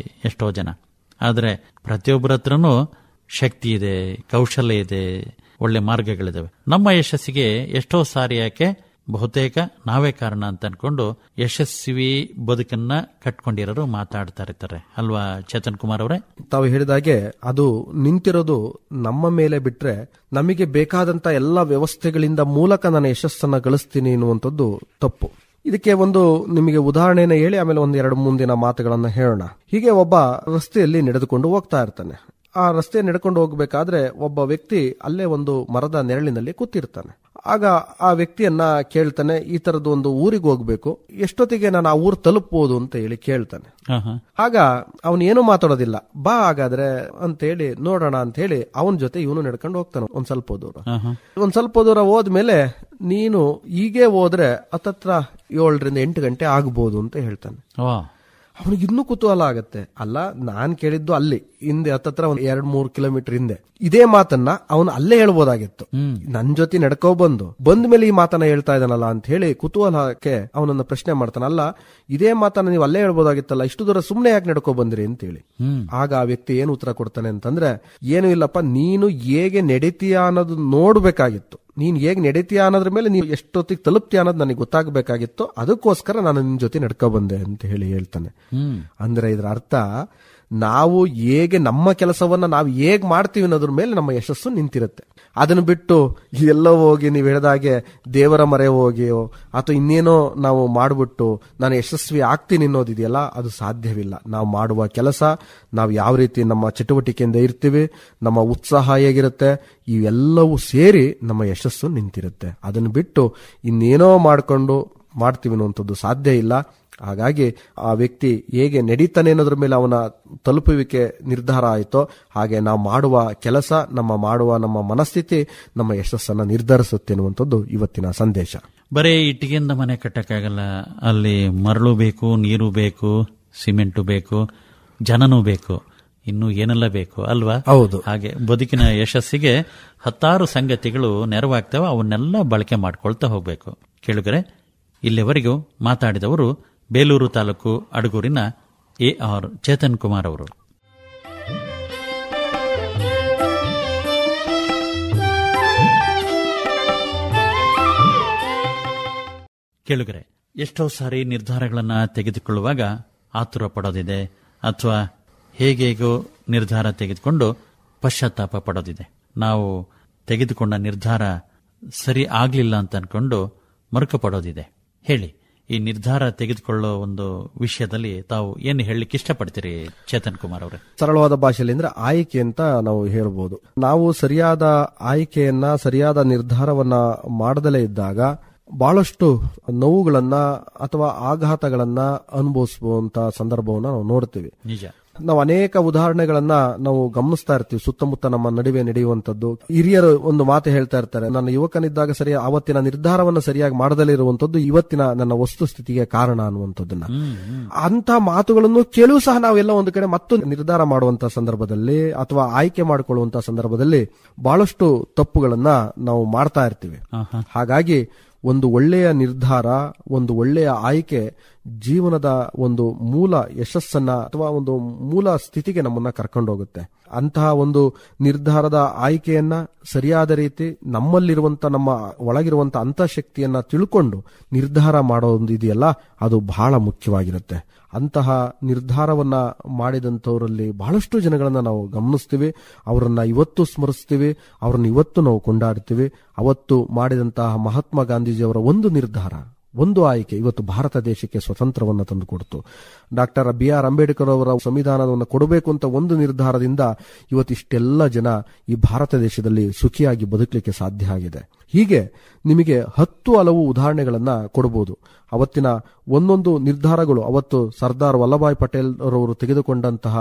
ಎಷ್ಟೋ ಜನ. ಆದ್ರೆ ಪ್ರತಿಯೊಬ್ಬರ ಹತ್ರನೂ ಶಕ್ತಿ ಇದೆ, ಕೌಶಲ್ಯ ಇದೆ, ಒಳ್ಳೆ ಮಾರ್ಗಗಳಿದಾವೆ. ನಮ್ಮ ಯಶಸ್ಸಿಗೆ ಎಷ್ಟೋ ಸಾರಿ ಯಾಕೆ ಬಹುತೇಕ ನಾವೇ ಕಾರಣ ಅಂತ ಅನ್ಕೊಂಡು ಯಶಸ್ವಿ ಬದುಕನ್ನ ಕಟ್ಕೊಂಡಿರೋರು ಮಾತಾಡ್ತಾ ಇರ್ತಾರೆ ಅಲ್ವಾ ಚೇತನ್ ಕುಮಾರ್ ಅವರೇ? ತಾವು ಹೇಳಿದಾಗೆ ಅದು ನಿಂತಿರೋದು ನಮ್ಮ ಮೇಲೆ ಬಿಟ್ರೆ, ನಮಗೆ ಬೇಕಾದಂತ ಎಲ್ಲ ವ್ಯವಸ್ಥೆಗಳಿಂದ ಮೂಲಕ ನಾನು ಯಶಸ್ಸನ್ನ ಗಳಿಸ್ತೀನಿ ಎನ್ನುವಂಥದ್ದು ತಪ್ಪು. ಇದಕ್ಕೆ ಒಂದು ನಿಮಗೆ ಉದಾಹರಣೆನ ಹೇಳಿ ಆಮೇಲೆ ಒಂದು ಎರಡು ಮುಂದಿನ ಮಾತುಗಳನ್ನ ಹೇಳೋಣ. ಹೀಗೆ ಒಬ್ಬ ರಸ್ತೆಯಲ್ಲಿ ನಡೆದುಕೊಂಡು ಹೋಗ್ತಾ ಇರ್ತಾನೆ. ಆ ರಸ್ತೆ ನಡ್ಕೊಂಡು ಹೋಗ್ಬೇಕಾದ್ರೆ ಒಬ್ಬ ವ್ಯಕ್ತಿ ಅಲ್ಲೇ ಒಂದು ಮರದ ನೆರಳಿನಲ್ಲಿ ಕೂತಿರ್ತಾನೆ. ಆಗ ಆ ವ್ಯಕ್ತಿಯನ್ನ ಕೇಳ್ತಾನೆ, ಈ ತರದ್ದು ಒಂದು ಊರಿಗೆ ಹೋಗ್ಬೇಕು, ಎಷ್ಟೊತ್ತಿಗೆ ನಾನು ಆ ಊರು ತಲುಪಬಹುದು ಅಂತ ಹೇಳಿ ಕೇಳ್ತಾನೆ. ಆಗ ಅವನು ಏನು ಮಾತಾಡೋದಿಲ್ಲ. ಬಾ ಹಾಗಾದ್ರೆ ಅಂತ ಹೇಳಿ ನೋಡೋಣ ಅಂತ ಹೇಳಿ ಅವನ ಜೊತೆ ಇವನು ನಡ್ಕೊಂಡು ಹೋಗ್ತಾನೆ. ಒಂದ್ ಸ್ವಲ್ಪ ದೂರ ಹೋದ್ಮೇಲೆ, ನೀನು ಹೀಗೆ ಹೋದ್ರೆ ಹತ್ತತ್ರ 7 ರಿಂದ 8 ಗಂಟೆ ಆಗ್ಬೋದು ಅಂತ ಹೇಳ್ತಾನೆ. ಅವನಿಗೆ ಇನ್ನೂ ಕುತೂಹಲ ಆಗತ್ತೆ. ಅಲ್ಲ, ನಾನ್ ಕೇಳಿದ್ದು ಅಲ್ಲಿ ಹಿಂದೆ ಹತ್ತತ್ರ 2-3 ಕಿಲೋಮೀಟರ್ ಹಿಂದೆ. ಇದೇ ಮಾತನ್ನ ಅವನು ಅಲ್ಲೇ ಹೇಳ್ಬೋದಾಗಿತ್ತು. ನನ್ ಜೊತೆ ನಡ್ಕೋ ಬಂದ ಮೇಲೆ ಈ ಮಾತನ್ನ ಹೇಳ್ತಾ ಇದ್ದಾನಲ್ಲ ಅಂತ ಹೇಳಿ ಕುತೂಹಲಕ್ಕೆ ಅವನನ್ನ ಪ್ರಶ್ನೆ ಮಾಡ್ತಾನ. ಅಲ್ಲ, ಇದೇ ಮಾತನ್ನ ನೀವು ಅಲ್ಲೇ ಹೇಳ್ಬೋದಾಗಿತ್ತಲ್ಲ, ಇಷ್ಟು ದೂರ ಸುಮ್ನೆ ಯಾಕೆ ನಡ್ಕೋ ಬಂದ್ರಿ ಅಂತ ಹೇಳಿ. ಆಗ ಆ ವ್ಯಕ್ತಿ ಏನು ಉತ್ತರ ಕೊಡ್ತಾನೆ ಅಂತಂದ್ರೆ, ಏನು ಇಲ್ಲಪ್ಪ, ನೀನು ಹೇಗೆ ನಡೀತೀಯ ಅನ್ನೋದು ನೋಡ್ಬೇಕಾಗಿತ್ತು. ನೀನ್ ಹೇಗ್ ನಡೀತೀಯ ಅನ್ನೋದ್ರ ಮೇಲೆ ನೀವು ಎಷ್ಟೊತ್ತಿಗೆ ತಲುಪ್ತೀಯ ಅನ್ನೋದು ನನಗೆ ಗೊತ್ತಾಗಬೇಕಾಗಿತ್ತು. ಅದಕ್ಕೋಸ್ಕರ ನಾನು ನಿನ್ ಜೊತೆ ನಡ್ಕೊ ಬಂದೆ ಅಂತ ಹೇಳಿ ಹೇಳ್ತಾನೆ. ಅಂದ್ರೆ ಇದರ ಅರ್ಥ, ನಾವು ಹೇಗೆ ನಮ್ಮ ಕೆಲಸವನ್ನ ನಾವು ಹೇಗ್ ಮಾಡ್ತೀವಿ ಅನ್ನೋದ್ರ ಮೇಲೆ ನಮ್ಮ ಯಶಸ್ಸು ನಿಂತಿರುತ್ತೆ. ಅದನ್ನು ಬಿಟ್ಟು ಎಲ್ಲೋ ಹೋಗಿ ನೀವು ಹೇಳಿದಾಗೆ ದೇವರ ಮರೆ ಹೋಗಿಯೋ ಅಥವಾ ಇನ್ನೇನೋ ನಾವು ಮಾಡ್ಬಿಟ್ಟು ನಾನು ಯಶಸ್ವಿ ಆಗ್ತೀನಿ ಅನ್ನೋದಿದೆಯಲ್ಲ, ಅದು ಸಾಧ್ಯವಿಲ್ಲ. ನಾವು ಮಾಡುವ ಕೆಲಸ, ನಾವು ಯಾವ ರೀತಿ ನಮ್ಮ ಚಟುವಟಿಕೆಯಿಂದ ಇರ್ತೀವಿ, ನಮ್ಮ ಉತ್ಸಾಹ ಹೇಗಿರುತ್ತೆ, ಇವೆಲ್ಲವೂ ಸೇರಿ ನಮ್ಮ ಯಶಸ್ಸು ನಿಂತಿರುತ್ತೆ. ಅದನ್ನು ಬಿಟ್ಟು ಇನ್ನೇನೋ ಮಾಡ್ತೀವಿ ಅನ್ನುವಂಥದ್ದು ಸಾಧ್ಯ ಇಲ್ಲ. ಹಾಗಾಗಿ ಆ ವ್ಯಕ್ತಿ ಹೇಗೆ ನಡೀತಾನೆ ಅನ್ನೋದ್ರ ಮೇಲೆ ಅವನ ತಲುಪುವಿಕೆ ನಿರ್ಧಾರ ಆಯಿತೋ ಹಾಗೆ ನಾವು ಮಾಡುವ ಕೆಲಸ, ನಮ್ಮ ಮನಸ್ಥಿತಿ ನಮ್ಮ ಯಶಸ್ಸನ್ನ ನಿರ್ಧರಿಸುತ್ತೆ ಅನ್ನುವಂಥದ್ದು ಇವತ್ತಿನ ಸಂದೇಶ. ಬರೀ ಇಟ್ಟಿಗೆಯಿಂದ ಮನೆ ಕಟ್ಟಕ್ಕಾಗಲ್ಲ. ಅಲ್ಲಿ ಮರಳು ಬೇಕು, ನೀರು ಬೇಕು, ಸಿಮೆಂಟು ಬೇಕು, ಜನನೂ ಬೇಕು. ಇನ್ನೂ ಏನೆಲ್ಲ ಬೇಕು ಅಲ್ವಾ? ಹೌದು. ಹಾಗೆ ಬದುಕಿನ ಯಶಸ್ಸಿಗೆ ಹತ್ತಾರು ಸಂಗತಿಗಳು ನೆರವಾಗ್ತವೆ, ಅವನ್ನೆಲ್ಲ ಬಳಕೆ ಮಾಡ್ಕೊಳ್ತಾ ಹೋಗ್ಬೇಕು. ಕೇಳುಗರೆ, ಇಲ್ಲಿವರೆಗೂ ಮಾತಾಡಿದವರು ಬೇಲೂರು ತಾಲೂಕು ಅಡಗೂರಿನ AR ಚೇತನ್ ಕುಮಾರ್ ಅವರು. ಕೇಳುಗರೆ, ಎಷ್ಟೋ ಸಾರಿ ನಿರ್ಧಾರಗಳನ್ನು ತೆಗೆದುಕೊಳ್ಳುವಾಗ ಆತುರ ಪಡೋದಿದೆ, ಅಥವಾ ಹೇಗೇಗೋ ನಿರ್ಧಾರ ತೆಗೆದುಕೊಂಡು ಪಶ್ಚಾತ್ತಾಪ ಪಡೋದಿದೆ. ನಾವು ತೆಗೆದುಕೊಂಡ ನಿರ್ಧಾರ ಸರಿ ಆಗ್ಲಿಲ್ಲ ಅಂತ ಅನ್ಕೊಂಡು ಮರುಕ ಪಡೋದಿದೆ. ಹೇಳಿ, ಈ ನಿರ್ಧಾರ ತೆಗೆದುಕೊಳ್ಳೋ ಒಂದು ವಿಷಯದಲ್ಲಿ ತಾವು ಏನು ಹೇಳಲಿಕ್ಕೆ ಇಷ್ಟಪಡ್ತೀರಿ ಚೇತನ್ ಕುಮಾರ್ ಅವರೇ? ಸರಳವಾದ ಭಾಷೆಯಲ್ಲಿ ಅಂದ್ರೆ ಆಯ್ಕೆ ಅಂತ ನಾವು ಹೇಳ್ಬೋದು. ನಾವು ಸರಿಯಾದ ಆಯ್ಕೆಯನ್ನ, ಸರಿಯಾದ ನಿರ್ಧಾರವನ್ನ ಮಾಡದಲೇ ಇದ್ದಾಗ ಬಹಳಷ್ಟು ನೋವುಗಳನ್ನ ಅಥವಾ ಆಘಾತಗಳನ್ನ ಅನುಭವಿಸುವಂತ ಸಂದರ್ಭವನ್ನ ನಾವು ನೋಡ್ತೀವಿ. ನಿಜ. ನಾವು ಅನೇಕ ಉದಾಹರಣೆಗಳನ್ನ ನಾವು ಗಮನಿಸ್ತಾ ಇರ್ತೀವಿ ಸುತ್ತಮುತ್ತ ನಮ್ಮ ನಡುವೆ ನಡೆಯುವಂತದ್ದು. ಹಿರಿಯರು ಒಂದು ಮಾತು ಹೇಳ್ತಾ ಇರ್ತಾರೆ, ನನ್ನ ಯುವಕನಿದ್ದಾಗ ಆವತ್ತಿನ ನಿರ್ಧಾರವನ್ನು ಸರಿಯಾಗಿ ಮಾಡದಲೇ ಇರುವಂತದ್ದು ಇವತ್ತಿನ ನನ್ನ ವಸ್ತುಸ್ಥಿತಿಗೆ ಕಾರಣ ಅನ್ನುವಂಥದ್ದನ್ನ. ಅಂತ ಮಾತುಗಳನ್ನು ಕೇಳೂ ಸಹ ನಾವೆಲ್ಲ ಒಂದು ಕಡೆ ಮತ್ತು ನಿರ್ಧಾರ ಮಾಡುವಂತ ಸಂದರ್ಭದಲ್ಲಿ ಅಥವಾ ಆಯ್ಕೆ ಮಾಡಿಕೊಳ್ಳುವಂತ ಸಂದರ್ಭದಲ್ಲಿ ಬಹಳಷ್ಟು ತಪ್ಪುಗಳನ್ನ ನಾವು ಮಾಡ್ತಾ ಇರ್ತೀವಿ. ಹಾಗಾಗಿ ಒಂದು ಒಳ್ಳೆಯ ನಿರ್ಧಾರ, ಒಂದು ಒಳ್ಳೆಯ ಆಯ್ಕೆ ಜೀವನದ ಒಂದು ಮೂಲ ಯಶಸ್ಸನ್ನ ಅಥವಾ ಒಂದು ಮೂಲ ಸ್ಥಿತಿಗೆ ನಮ್ಮನ್ನ ಕರ್ಕೊಂಡೋಗುತ್ತೆ. ಅಂತಹ ಒಂದು ನಿರ್ಧಾರದ ಆಯ್ಕೆಯನ್ನ ಸರಿಯಾದ ರೀತಿ ನಮ್ಮಲ್ಲಿರುವಂತ, ನಮ್ಮ ಒಳಗಿರುವಂತ ಅಂತಃಶಕ್ತಿಯನ್ನ ತಿಳ್ಕೊಂಡು ನಿರ್ಧಾರ ಮಾಡೋದು ಇದೆಯಲ್ಲ, ಅದು ಬಹಳ ಮುಖ್ಯವಾಗಿರುತ್ತೆ. ಅಂತಹ ನಿರ್ಧಾರವನ್ನ ಮಾಡಿದಂಥವರಲ್ಲಿ ಬಹಳಷ್ಟು ಜನಗಳನ್ನ ನಾವು ಗಮನಿಸ್ತೀವಿ. ಅವರನ್ನ ಇವತ್ತು ಸ್ಮರಿಸ್ತೀವಿ, ಅವರನ್ನ ಇವತ್ತು ನಾವು ಕೊಂಡಾಡ್ತೀವಿ. ಅವತ್ತು ಮಾಡಿದಂತಹ ಮಹಾತ್ಮ ಗಾಂಧೀಜಿಯವರ ಒಂದು ನಿರ್ಧಾರ, ಒಂದು ಆಯ್ಕೆ ಇವತ್ತು ಭಾರತ ದೇಶಕ್ಕೆ ಸ್ವತಂತ್ರವನ್ನು ತಂದುಕೊಡ್ತು. ಡಾಕ್ಟರ್ BR ಅಂಬೇಡ್ಕರ್ ಅವರ ಸಂವಿಧಾನವನ್ನು ಕೊಡಬೇಕು ಅಂತ ಒಂದು ನಿರ್ಧಾರದಿಂದ ಇವತ್ತಿಷ್ಟೆಲ್ಲ ಜನ ಈ ಭಾರತ ದೇಶದಲ್ಲಿ ಸುಖಿಯಾಗಿ ಬದುಕಲಿಕ್ಕೆ ಸಾಧ್ಯ ಆಗಿದೆ. ಹೀಗೆ ನಿಮಗೆ 10 ಹಲವು ಉದಾಹರಣೆಗಳನ್ನ ಕೊಡಬಹುದು. ಅವತ್ತಿನ ಒಂದೊಂದು ನಿರ್ಧಾರಗಳು, ಅವತ್ತು ಸರ್ದಾರ್ ವಲ್ಲಭಾಯ್ ಪಟೇಲ್ ರವರು ತೆಗೆದುಕೊಂಡಂತಹ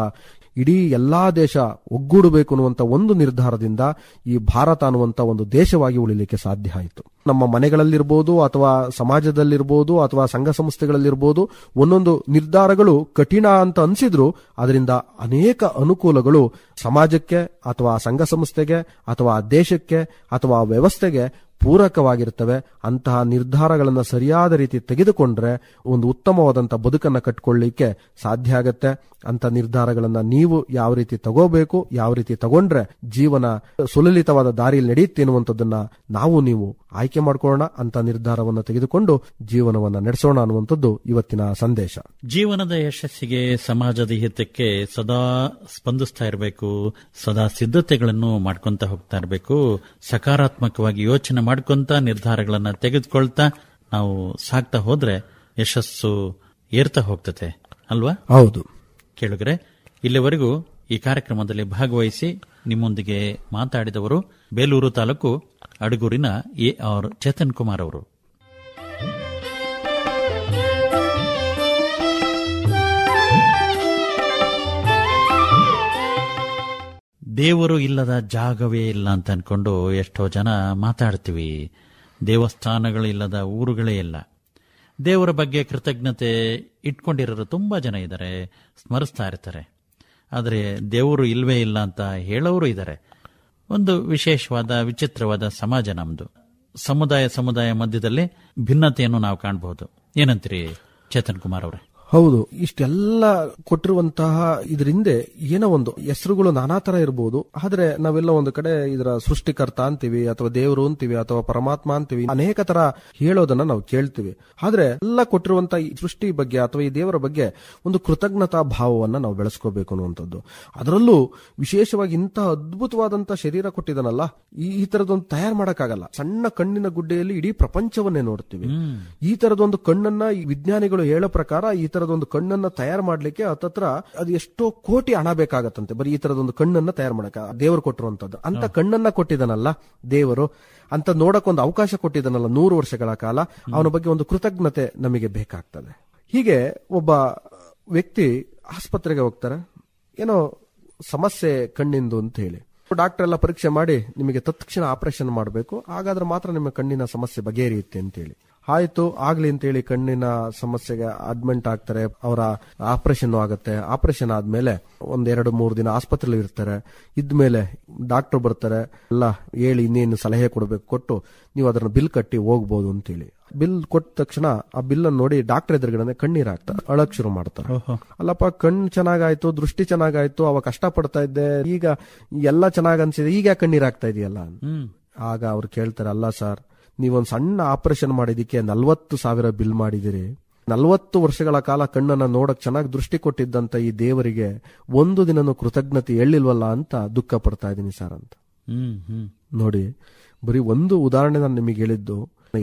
ಇಡೀ ಎಲ್ಲಾ ದೇಶ ಒಗ್ಗೂಡಬೇಕು ಅನ್ನುವಂತ ಒಂದು ನಿರ್ಧಾರದಿಂದ ಈ ಭಾರತ ಅನ್ನುವಂತ ಒಂದು ದೇಶವಾಗಿ ಉಳಿಲಿಕ್ಕೆ ಸಾಧ್ಯ ಆಯಿತು. ನಮ್ಮ ಮನೆಗಳಲ್ಲಿರ್ಬೋದು ಅಥವಾ ಸಮಾಜದಲ್ಲಿರ್ಬೋದು ಅಥವಾ ಸಂಘ ಸಂಸ್ಥೆಗಳಲ್ಲಿರ್ಬೋದು ಒಂದೊಂದು ನಿರ್ಧಾರಗಳು ಕಠಿಣ ಅಂತ ಅನ್ಸಿದ್ರು ಅದರಿಂದ ಅನೇಕ ಅನುಕೂಲಗಳು ಸಮಾಜಕ್ಕೆ ಅಥವಾ ಸಂಘ ಸಂಸ್ಥೆಗೆ ಅಥವಾ ದೇಶಕ್ಕೆ ಅಥವಾ ವ್ಯವಸ್ಥೆಗೆ ಪೂರಕವಾಗಿರ್ತವೆ. ಅಂತಹ ನಿರ್ಧಾರಗಳನ್ನು ಸರಿಯಾದ ರೀತಿ ತೆಗೆದುಕೊಂಡ್ರೆ ಒಂದು ಉತ್ತಮವಾದಂತಹ ಬದುಕನ್ನು ಕಟ್ಕೊಳ್ಳಿಕ್ಕೆ ಸಾಧ್ಯ ಆಗತ್ತೆ. ಅಂತ ನಿರ್ಧಾರಗಳನ್ನ ನೀವು ಯಾವ ರೀತಿ ತಗೋಬೇಕು, ಯಾವ ರೀತಿ ತಗೊಂಡ್ರೆ ಜೀವನ ಸುಲಲಿತವಾದ ದಾರಿಯಲ್ಲಿ ನಡೆಯುತ್ತೆ ಅನ್ನುವಂಥದ್ದನ್ನ ನೀವು ಆಯ್ಕೆ ಮಾಡ್ಕೊಳ್ಳೋಣ. ಅಂತ ನಿರ್ಧಾರವನ್ನು ತೆಗೆದುಕೊಂಡು ಜೀವನವನ್ನ ನಡೆಸೋಣ ಅನ್ನುವಂಥದ್ದು ಇವತ್ತಿನ ಸಂದೇಶ. ಜೀವನದ ಯಶಸ್ಸಿಗೆ, ಸಮಾಜದ ಹಿತಕ್ಕೆ ಸದಾ ಸ್ಪಂದಿಸ್ತಾ ಇರಬೇಕು, ಸದಾ ಸಿದ್ಧತೆಗಳನ್ನು ಮಾಡ್ಕೊಂತ ಹೋಗ್ತಾ ಇರಬೇಕು. ಸಕಾರಾತ್ಮಕವಾಗಿ ಯೋಚನೆ ಮಾಡ್ಕೊಂತ ನಿರ್ಧಾರಗಳನ್ನ ತೆಗೆದುಕೊಳ್ತಾ ನಾವು ಸಾಕ್ತಾ ಹೋದ್ರೆ ಯಶಸ್ಸು ಏರ್ತಾ ಹೋಗ್ತದೆ ಅಲ್ವಾ? ಹೌದು. ಕೇಳುಗರೆ, ಇಲ್ಲಿವರೆಗೂ ಈ ಕಾರ್ಯಕ್ರಮದಲ್ಲಿ ಭಾಗವಹಿಸಿ ನಿಮ್ಮೊಂದಿಗೆ ಮಾತಾಡಿದವರು ಬೇಲೂರು ತಾಲೂಕು ಅಡಗೂರಿನ AR ಚೇತನ್ ಕುಮಾರ್ ಅವರು. ದೇವರು ಇಲ್ಲದ ಜಾಗವೇ ಇಲ್ಲ ಅಂತ ಅನ್ಕೊಂಡು ಎಷ್ಟೋ ಜನ ಮಾತಾಡ್ತೀವಿ. ದೇವಸ್ಥಾನಗಳಿಲ್ಲದ ಊರುಗಳೇ ಇಲ್ಲ. ದೇವರ ಬಗ್ಗೆ ಕೃತಜ್ಞತೆ ಇಟ್ಕೊಂಡಿರೋರು ತುಂಬಾ ಜನ ಇದ್ದಾರೆ, ಸ್ಮರಿಸ್ತಾ ಇರ್ತಾರೆ. ಆದರೆ ದೇವರು ಇಲ್ವೇ ಇಲ್ಲ ಅಂತ ಹೇಳೋರು ಇದ್ದಾರೆ. ಒಂದು ವಿಶೇಷವಾದ, ವಿಚಿತ್ರವಾದ ಸಮಾಜ ನಮ್ದು. ಸಮುದಾಯ ಮಧ್ಯದಲ್ಲಿ ಭಿನ್ನತೆಯನ್ನು ನಾವು ಕಾಣಬಹುದು. ಏನಂತೀರಿ ಚೇತನ್ ಕುಮಾರ್ ಅವರೇ? ಹೌದು. ಇಷ್ಟೆಲ್ಲ ಕೊಟ್ಟಿರುವಂತಹ ಇದರಿಂದ ಏನೋ ಒಂದು ಹೆಸರುಗಳು ನಾನಾ ತರ ಇರಬಹುದು. ಆದ್ರೆ ನಾವೆಲ್ಲ ಒಂದು ಕಡೆ ಇದರ ಸೃಷ್ಟಿಕರ್ತ ಅಂತೀವಿ, ಅಥವಾ ದೇವರು ಅಂತೀವಿ, ಅಥವಾ ಪರಮಾತ್ಮ ಅಂತೀವಿ. ಅನೇಕ ತರ ಹೇಳೋದನ್ನ ನಾವು ಕೇಳ್ತೀವಿ. ಆದ್ರೆ ಎಲ್ಲ ಕೊಟ್ಟಿರುವಂತಹ ಈ ಸೃಷ್ಟಿ ಬಗ್ಗೆ ಅಥವಾ ಈ ದೇವರ ಬಗ್ಗೆ ಒಂದು ಕೃತಜ್ಞತಾ ಭಾವವನ್ನ ನಾವು ಬೆಳೆಸ್ಕೋಬೇಕು ಅನ್ನುವಂಥದ್ದು. ಅದರಲ್ಲೂ ವಿಶೇಷವಾಗಿ ಇಂತಹ ಅದ್ಭುತವಾದಂತಹ ಶರೀರ ಕೊಟ್ಟಿದ್ದಾನಲ್ಲ, ಈ ತರದೊಂದು ತಯಾರು ಮಾಡಕ್ಕಾಗಲ್ಲ. ಸಣ್ಣ ಕಣ್ಣಿನ ಗುಡ್ಡೆಯಲ್ಲಿ ಇಡೀ ಪ್ರಪಂಚವನ್ನೇ ನೋಡ್ತೀವಿ. ಈ ತರದೊಂದು ಕಣ್ಣನ್ನ ಈ ವಿಜ್ಞಾನಿಗಳು ಹೇಳೋ ಪ್ರಕಾರ ಈ ತರದೊಂದು ಕಣ್ಣನ್ನ ತಯಾರು ಮಾಡ್ಲಿಕ್ಕೆ ಹತ್ತತ್ರ ಅದು ಎಷ್ಟೋ ಕೋಟಿ ಹಣ ಬೇಕಾಗತ್ತಂತೆ. ಬರೀ ಈ ತರದೊಂದು ಕಣ್ಣನ್ನ ತಯಾರು ಮಾಡಕ ದೇವರು ಕೊಟ್ಟಿರುವಂತದ್ದು. ಅಂತ ಕಣ್ಣನ್ನ ಕೊಟ್ಟಿದ್ದಾನಲ್ಲ ದೇವರು, ಅಂತ ನೋಡಕ್ಕೊಂದು ಅವಕಾಶ ಕೊಟ್ಟಿದ್ದಾನಲ್ಲ 100 ವರ್ಷಗಳ ಕಾಲ, ಅವನ ಬಗ್ಗೆ ಒಂದು ಕೃತಜ್ಞತೆ ನಮಗೆ ಬೇಕಾಗ್ತದೆ. ಹೀಗೆ ಒಬ್ಬ ವ್ಯಕ್ತಿ ಆಸ್ಪತ್ರೆಗೆ ಹೋಗ್ತಾರೆ, ಏನೋ ಸಮಸ್ಯೆ ಕಣ್ಣಿಂದು ಅಂತ ಹೇಳಿ. ಡಾಕ್ಟರ್ ಎಲ್ಲ ಪರೀಕ್ಷೆ ಮಾಡಿ ನಿಮಗೆ ತತ್ಕ್ಷಣ ಆಪರೇಷನ್ ಮಾಡಬೇಕು, ಹಾಗಾದ್ರೆ ಮಾತ್ರ ನಿಮ್ಮ ಕಣ್ಣಿನ ಸಮಸ್ಯೆ ಬಗೆಹರಿಯುತ್ತೆ ಅಂತೇಳಿ. ಆಯ್ತು ಆಗ್ಲಿ ಅಂತೇಳಿ ಕಣ್ಣಿನ ಸಮಸ್ಯೆಗೆ ಅಡ್ಮಿಟ್ ಆಗ್ತಾರೆ. ಅವರ ಆಪರೇಷನ್ ಆಗುತ್ತೆ. ಆಪರೇಷನ್ ಆದ್ಮೇಲೆ 1-2-3 ದಿನ ಆಸ್ಪತ್ರೆಯಲ್ಲಿ ಇರ್ತಾರೆ. ಇದ್ಮೇಲೆ ಡಾಕ್ಟರ್ ಬರ್ತಾರೆ, ಎಲ್ಲ ಹೇಳಿ ಇನ್ನೇನು ಸಲಹೆ ಕೊಡಬೇಕು, ಕೊಟ್ಟು ನೀವು ಅದನ್ನ ಬಿಲ್ ಕಟ್ಟಿ ಹೋಗ್ಬೋದು ಅಂತೇಳಿ. ಬಿಲ್ ಕೊಟ್ಟ ತಕ್ಷಣ ಆ ಬಿಲ್ ಅನ್ನು ನೋಡಿ ಡಾಕ್ಟರ್ ಎದುರುಗಡೆ ಕಣ್ಣೀರ್ ಹಾಕ್ತಾರೆ, ಅಳಕ್ ಶುರು ಮಾಡ್ತಾರೆ. ಅಲ್ಲಪ್ಪ, ಕಣ್ಣು ಚೆನ್ನಾಗಾಯ್ತು, ದೃಷ್ಟಿ ಚೆನ್ನಾಗಾಯ್ತು, ಅವಾಗ ಕಷ್ಟ ಪಡ್ತಾ ಇದ್ದೆ, ಈಗ ಎಲ್ಲ ಚೆನ್ನಾಗ್ ಅನ್ಸಿದೆ, ಈಗ ಕಣ್ಣೀರ್ ಹಾಕ್ತಾ ಇದೆಯಲ್ಲ. ಆಗ ಅವ್ರು ಕೇಳ್ತಾರೆ, ಅಲ್ಲ ಸರ್, ನೀವೊಂದ್ ಸಣ್ಣ ಆಪರೇಷನ್ ಮಾಡಿದಕ್ಕೆ 40,000 ಬಿಲ್ ಮಾಡಿದಿರಿ. 40 ವರ್ಷಗಳ ಕಾಲ ಕಣ್ಣನ್ನ ನೋಡಕ್ ಚೆನ್ನಾಗಿ ದೃಷ್ಟಿ ಕೊಟ್ಟಿದ್ದಂತ ಈ ದೇವರಿಗೆ ಒಂದು ದಿನನೂ ಕೃತಜ್ಞತೆ ಹೇಳಿಲ್ವಲ್ಲ ಅಂತ ದುಃಖ ಪಡ್ತಾ ಇದ್ದೀನಿ ಸರ್ ಅಂತ. ನೋಡಿ, ಬರೀ ಒಂದು ಉದಾಹರಣೆ ನಾನು ನಿಮಗೆ ಹೇಳಿದ್ದು.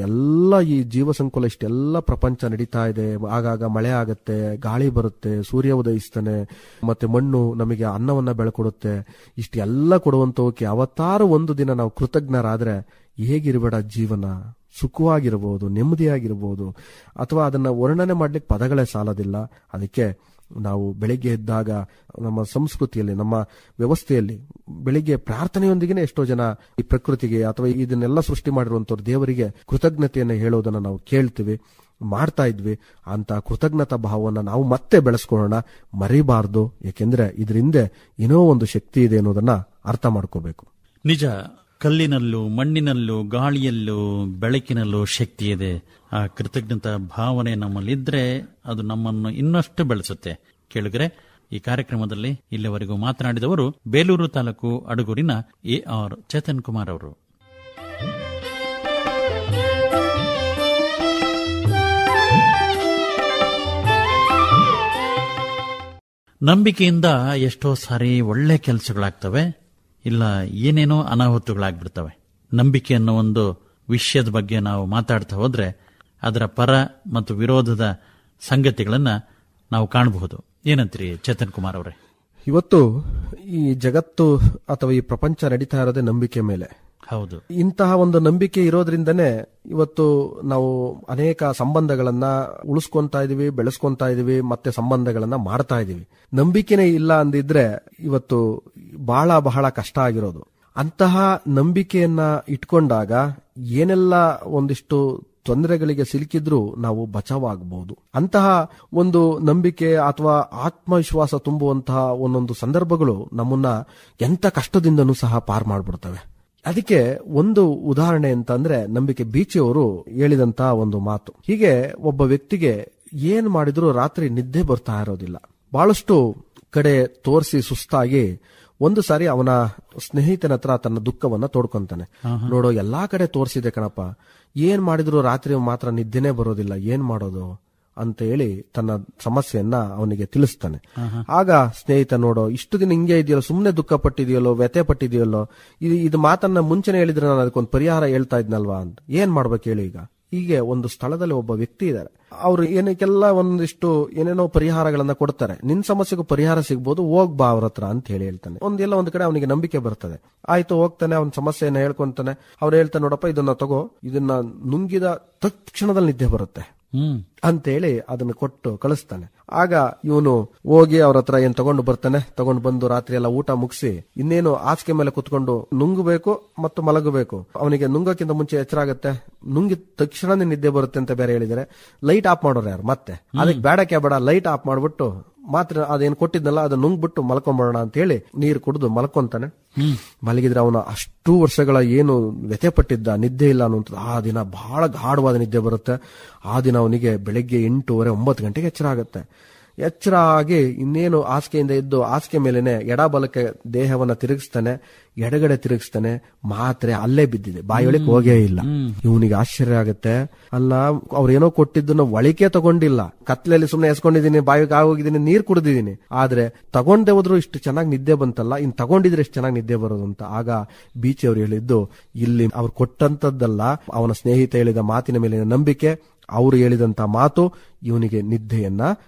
ಎಲ್ಲ ಈ ಜೀವ ಸಂಕುಲ ಇಷ್ಟೆಲ್ಲ ಪ್ರಪಂಚ ನಡೀತಾ ಇದೆ. ಆಗಾಗ ಮಳೆ ಆಗತ್ತೆ, ಗಾಳಿ ಬರುತ್ತೆ, ಸೂರ್ಯ ಉದಯಿಸ್ತಾನೆ, ಮತ್ತೆ ಮಣ್ಣು ನಮಗೆ ಅನ್ನವನ್ನ ಬೆಳ್ಕೊಡುತ್ತೆ. ಇಷ್ಟೆಲ್ಲ ಕೊಡುವಂತವಕ್ಕೆ ಯಾವತ್ತಾರು ಒಂದು ದಿನ ನಾವು ಕೃತಜ್ಞರಾದ್ರೆ ಹೇಗಿರಬೇಡ ಜೀವನ, ಸುಖವಾಗಿರಬಹುದು, ನೆಮ್ಮದಿಯಾಗಿರಬಹುದು. ಅಥವಾ ಅದನ್ನ ವರ್ಣನೆ ಮಾಡ್ಲಿಕ್ಕೆ ಪದಗಳೇ ಸಾಲದಿಲ್ಲ. ಅದಕ್ಕೆ ನಾವು ಬೆಳಿಗ್ಗೆ ಎದ್ದಾಗ ನಮ್ಮ ಸಂಸ್ಕೃತಿಯಲ್ಲಿ, ನಮ್ಮ ವ್ಯವಸ್ಥೆಯಲ್ಲಿ ಬೆಳಿಗ್ಗೆ ಪ್ರಾರ್ಥನೆಯೊಂದಿಗೆ ಎಷ್ಟೋ ಜನ ಈ ಪ್ರಕೃತಿಗೆ ಅಥವಾ ಇದನ್ನೆಲ್ಲ ಸೃಷ್ಟಿ ಮಾಡಿರುವಂತವ್ರು ದೇವರಿಗೆ ಕೃತಜ್ಞತೆಯನ್ನು ಹೇಳೋದನ್ನ ನಾವು ಕೇಳ್ತೀವಿ, ಮಾಡ್ತಾ ಇದ್ವಿ. ಅಂತ ಕೃತಜ್ಞತಾ ಭಾವವನ್ನು ನಾವು ಮತ್ತೆ ಬೆಳೆಸ್ಕೊಳ್ಳೋಣ, ಮರಿಬಾರ್ದು. ಯಾಕೆಂದ್ರೆ ಇದರಿಂದ ಏನೋ ಒಂದು ಶಕ್ತಿ ಇದೆ ಅನ್ನೋದನ್ನ ಅರ್ಥ ಮಾಡ್ಕೋಬೇಕು. ನಿಜ, ಕಲ್ಲಿನಲ್ಲೂ ಮಣ್ಣಿನಲ್ಲೂ ಗಾಳಿಯಲ್ಲೂ ಬೆಳಕಿನಲ್ಲೂ ಶಕ್ತಿ ಇದೆ. ಆ ಕೃತಜ್ಞತಾ ಭಾವನೆ ನಮ್ಮಲ್ಲಿದ್ರೆ ಅದು ನಮ್ಮನ್ನು ಇನ್ನಷ್ಟು ಬೆಳೆಸುತ್ತೆ. ಕೇಳಿದ್ರೆ ಈ ಕಾರ್ಯಕ್ರಮದಲ್ಲಿ ಇಲ್ಲಿವರೆಗೂ ಮಾತನಾಡಿದವರು ಬೇಲೂರು ತಾಲೂಕು ಅಡಗೂರಿನ AR ಚೇತನ್ ಕುಮಾರ್ ಅವರು. ನಂಬಿಕೆಯಿಂದ ಎಷ್ಟೋ ಸಾರಿ ಒಳ್ಳೆ ಕೆಲಸಗಳಾಗ್ತವೆ, ಇಲ್ಲ ಏನೇನೋ ಅನಾಹುತಗಳಾಗ್ಬಿಡ್ತವೆ. ನಂಬಿಕೆ ಅನ್ನೋ ಒಂದು ವಿಷಯದ ಬಗ್ಗೆ ನಾವು ಮಾತಾಡ್ತಾ ಹೋದ್ರೆ ಅದರ ಪರ ಮತ್ತು ವಿರೋಧದ ಸಂಗತಿಗಳನ್ನ ನಾವು ಕಾಣಬಹುದು. ಏನಂತೀರಿ ಚೇತನ್ ಕುಮಾರ್ ಅವರೇ? ಇವತ್ತು ಈ ಜಗತ್ತು ಅಥವಾ ಈ ಪ್ರಪಂಚ ನಡೀತಾ ಇರೋದೇ ನಂಬಿಕೆ ಮೇಲೆ. ಹೌದು. ಇಂತಹ ಒಂದು ನಂಬಿಕೆ ಇರೋದ್ರಿಂದನೇ ಇವತ್ತು ನಾವು ಅನೇಕ ಸಂಬಂಧಗಳನ್ನ ಉಳಿಸ್ಕೊಂತಾ ಇದೀವಿ, ಬೆಳೆಸ್ಕೊಂತಾ ಇದೀವಿ, ಮತ್ತೆ ಸಂಬಂಧಗಳನ್ನ ಮಾಡ್ತಾ ಇದೀವಿ. ನಂಬಿಕೆನೇ ಇಲ್ಲ ಅಂದಿದ್ರೆ ಇವತ್ತು ಬಹಳ ಬಹಳ ಕಷ್ಟ ಆಗಿರೋದು. ಅಂತಹ ನಂಬಿಕೆಯನ್ನ ಇಟ್ಕೊಂಡಾಗ ಏನೆಲ್ಲ ಒಂದಿಷ್ಟು ತೊಂದರೆಗಳಿಗೆ ಸಿಲುಕಿದ್ರೂ ನಾವು ಬಚಾವಾಗಬಹುದು. ಅಂತಹ ಒಂದು ನಂಬಿಕೆ ಅಥವಾ ಆತ್ಮವಿಶ್ವಾಸ ತುಂಬುವಂತಹ ಒಂದೊಂದು ಸಂದರ್ಭಗಳು ನಮ್ಮನ್ನ ಎಂಥ ಕಷ್ಟದಿಂದನೂ ಸಹ ಪಾರ್ ಮಾಡ್ಬಿಡ್ತವೆ. ಅದಕ್ಕೆ ಒಂದು ಉದಾಹರಣೆ ಅಂತಂದ್ರೆ ನಂಬಿಕೆ ಬೀಚಿಯವರು ಹೇಳಿದಂತ ಒಂದು ಮಾತು. ಹೀಗೆ ಒಬ್ಬ ವ್ಯಕ್ತಿಗೆ ಏನ್ ಮಾಡಿದ್ರು ರಾತ್ರಿ ನಿದ್ದೆ ಬರ್ತಾ ಇರೋದಿಲ್ಲ. ಬಹಳಷ್ಟು ಕಡೆ ತೋರಿಸಿ ಸುಸ್ತಾಗಿ ಒಂದು ಸಾರಿ ಅವನ ಸ್ನೇಹಿತನ ಹತ್ರ ತನ್ನ ದುಃಖವನ್ನ ತೋಡ್ಕೊಂತಾನೆ. ನೋಡೋ, ಎಲ್ಲಾ ಕಡೆ ತೋರಿಸಿದೆ ಕಣಪ್ಪ, ಏನ್ ಮಾಡಿದ್ರು ರಾತ್ರಿ ಮಾತ್ರ ನಿದ್ದೆನೇ ಬರೋದಿಲ್ಲ, ಏನ್ ಮಾಡೋದು ಅಂತ ಹೇಳಿ ತನ್ನ ಸಮಸ್ಯೆಯನ್ನ ಅವನಿಗೆ ತಿಳಿಸ್ತಾನೆ. ಆಗ ಸ್ನೇಹಿತ, ನೋಡೋ, ಇಷ್ಟು ದಿನ ಹಿಂಗೆ ಇದೆಯಲ್ಲೋ, ಸುಮ್ನೆ ದುಃಖ ಪಟ್ಟಿದೆಯಲ್ಲೋ, ವ್ಯಥೆ ಪಟ್ಟಿದೆಯಲ್ಲೋ, ಇದು ಮಾತನ್ನ ಮುಂಚೆನೆ ಹೇಳಿದ್ರೆ ನಾನು ಅದಕ್ಕೊಂದು ಪರಿಹಾರ ಹೇಳ್ತಾ ಇದ್ನಲ್ವಾ ಅಂತ. ಏನ್ ಮಾಡ್ಬೇಕು ಹೇಳಿ ಈಗ? ಹೀಗೆ ಒಂದು ಸ್ಥಳದಲ್ಲಿ ಒಬ್ಬ ವ್ಯಕ್ತಿ ಇದ್ದಾರೆ. ಅವ್ರು ಏನಕ್ಕೆಲ್ಲ ಒಂದಿಷ್ಟು ಏನೇನೋ ಪರಿಹಾರಗಳನ್ನ ಕೊಡ್ತಾರೆ. ನಿನ್ ಸಮಸ್ಯೆಗೂ ಪರಿಹಾರ ಸಿಗ್ಬೋದು, ಹೋಗ್ಬಾ ಅವ್ರ ಹತ್ರ ಅಂತ ಹೇಳ್ತಾನೆ. ಒಂದೆಲ್ಲ ಒಂದ್ ಕಡೆ ಅವನಿಗೆ ನಂಬಿಕೆ ಬರ್ತದೆ. ಆಯ್ತು, ಹೋಗ್ತಾನೆ, ಅವನ ಸಮಸ್ಯೆಯನ್ನ ಹೇಳ್ಕೊಂತಾನೆ. ಅವ್ರು ಹೇಳ್ತಾನೆ, ನೋಡಪ್ಪ, ಇದನ್ನ ತಗೋ, ಇದನ್ನ ನುಂಗಿದ ತಕ್ಷಣದಲ್ಲಿ ನಿದ್ದೆ ಬರುತ್ತೆ ಅಂತೇಳಿ ಅದನ್ನ ಕೊಟ್ಟು ಕಳಿಸ್ತಾನೆ. ಆಗ ಇವನು ಹೋಗಿ ಅವ್ರ ಹತ್ರ ಏನ್ ತಗೊಂಡು ಬರ್ತಾನೆ. ತಗೊಂಡು ಬಂದು ರಾತ್ರಿ ಎಲ್ಲ ಊಟ ಮುಗಿಸಿ ಇನ್ನೇನು ಹಾಸಿಗೆ ಮೇಲೆ ಕುತ್ಕೊಂಡು ನುಂಗಬೇಕು ಮತ್ತು ಮಲಗಬೇಕು. ಅವನಿಗೆ ನುಂಗಕ್ಕಿಂತ ಮುಂಚೆ ಎಚ್ಚರ ಆಗುತ್ತೆ. ನುಂಗಿದ ತಕ್ಷಣನೇ ನಿದ್ದೆ ಬರುತ್ತೆ ಅಂತ ಬೇರೆ ಹೇಳಿದರೆ ಲೈಟ್ ಆಫ್ ಮಾಡೋರು ಯಾರು? ಮತ್ತೆ ಅದಕ್ಕೆ ಬೇಡಕ್ಕೆ ಬೇಡ, ಲೈಟ್ ಆಫ್ ಮಾಡ್ಬಿಟ್ಟು ಮಾತ್ರ ಅದೇನ್ ಕೊಟ್ಟಿದ್ನಲ್ಲ ಅದನ್ನ ನುಂಗ್ಬಿಟ್ಟು ಮಲ್ಕೊಂಬೋಣ ಅಂತ ಹೇಳಿ ನೀರು ಕುಡಿದು ಮಲ್ಕೊಂತಾನೆ. ಮಲಗಿದ್ರೆ ಅವನು ಅಷ್ಟು ವರ್ಷಗಳ ಏನು ವ್ಯಥೆ ಪಟ್ಟಿದ್ದ, ನಿದ್ದೆ ಇಲ್ಲ ಅನ್ನುವಂಥದ್ದು, ಆ ದಿನ ಬಹಳ ಗಾಢವಾದ ನಿದ್ದೆ ಬರುತ್ತೆ. ಆ ದಿನ ಅವನಿಗೆ ಬೆಳಿಗ್ಗೆ 8:30-9 ಗಂಟೆಗೆ ಎಚ್ಚರ ಆಗುತ್ತೆ. ಎಚ್ಚರ ಆಗಿ ಇನ್ನೇನು ಹಾಸಿಗೆಯಿಂದ ಎದ್ದು ಹಾಸಿಗೆ ಮೇಲೆನೆ ಎಡಬಲಕ್ಕೆ ದೇಹವನ್ನ ತಿರುಗಿಸ್ತಾನೆ, ಎಡಗಡೆ ತಿರುಗಿಸ್ತಾನೆ. ಮಾತ್ರೆ ಅಲ್ಲೇ ಬಿದ್ದಿದೆ, ಬಾಯೊಳಗೆ ಹೋಗೇ ಇಲ್ಲ. ಇವನಿಗೆ ಆಶ್ಚರ್ಯ ಆಗುತ್ತೆ. ಅಲ್ಲ, ಅವ್ರೇನೋ ಕೊಟ್ಟಿದ್ದನ್ನ ಒಳಿಕೆ ತಗೊಂಡಿಲ್ಲ, ಕತ್ಲೆಯಲ್ಲಿ ಸುಮ್ಮನೆ ಎಸ್ಕೊಂಡಿದ್ದೀನಿ, ಬಾಯಿಗೆ ಆಗೋಗಿದ್ದೀನಿ, ನೀರ್ ಕುಡಿದಿದ್ದೀನಿ, ಆದ್ರೆ ತಗೊಂಡೇ ಹೋದ್ರು ಇಷ್ಟು ಚೆನ್ನಾಗಿ ನಿದ್ದೆ ಬಂತಲ್ಲ, ಇನ್ ತಗೊಂಡಿದ್ರೆ ಎಷ್ಟು ಚೆನ್ನಾಗಿ ನಿದ್ದೆ ಬರೋದು ಅಂತ. ಆಗ ಬೀಚಿ ಅವ್ರು ಹೇಳಿದ್ದು, ಇಲ್ಲಿ ಅವ್ರು ಕೊಟ್ಟಂತದ್ದಲ್ಲ, ಅವನ ಸ್ನೇಹಿತ ಹೇಳಿದ ಮಾತಿನ ಮೇಲಿನ ನಂಬಿಕೆ, ಅವರು ಹೇಳಿದಂತ ಮಾತು ಇವನಿಗೆ ನಿದ್ದೆಯನ್ನ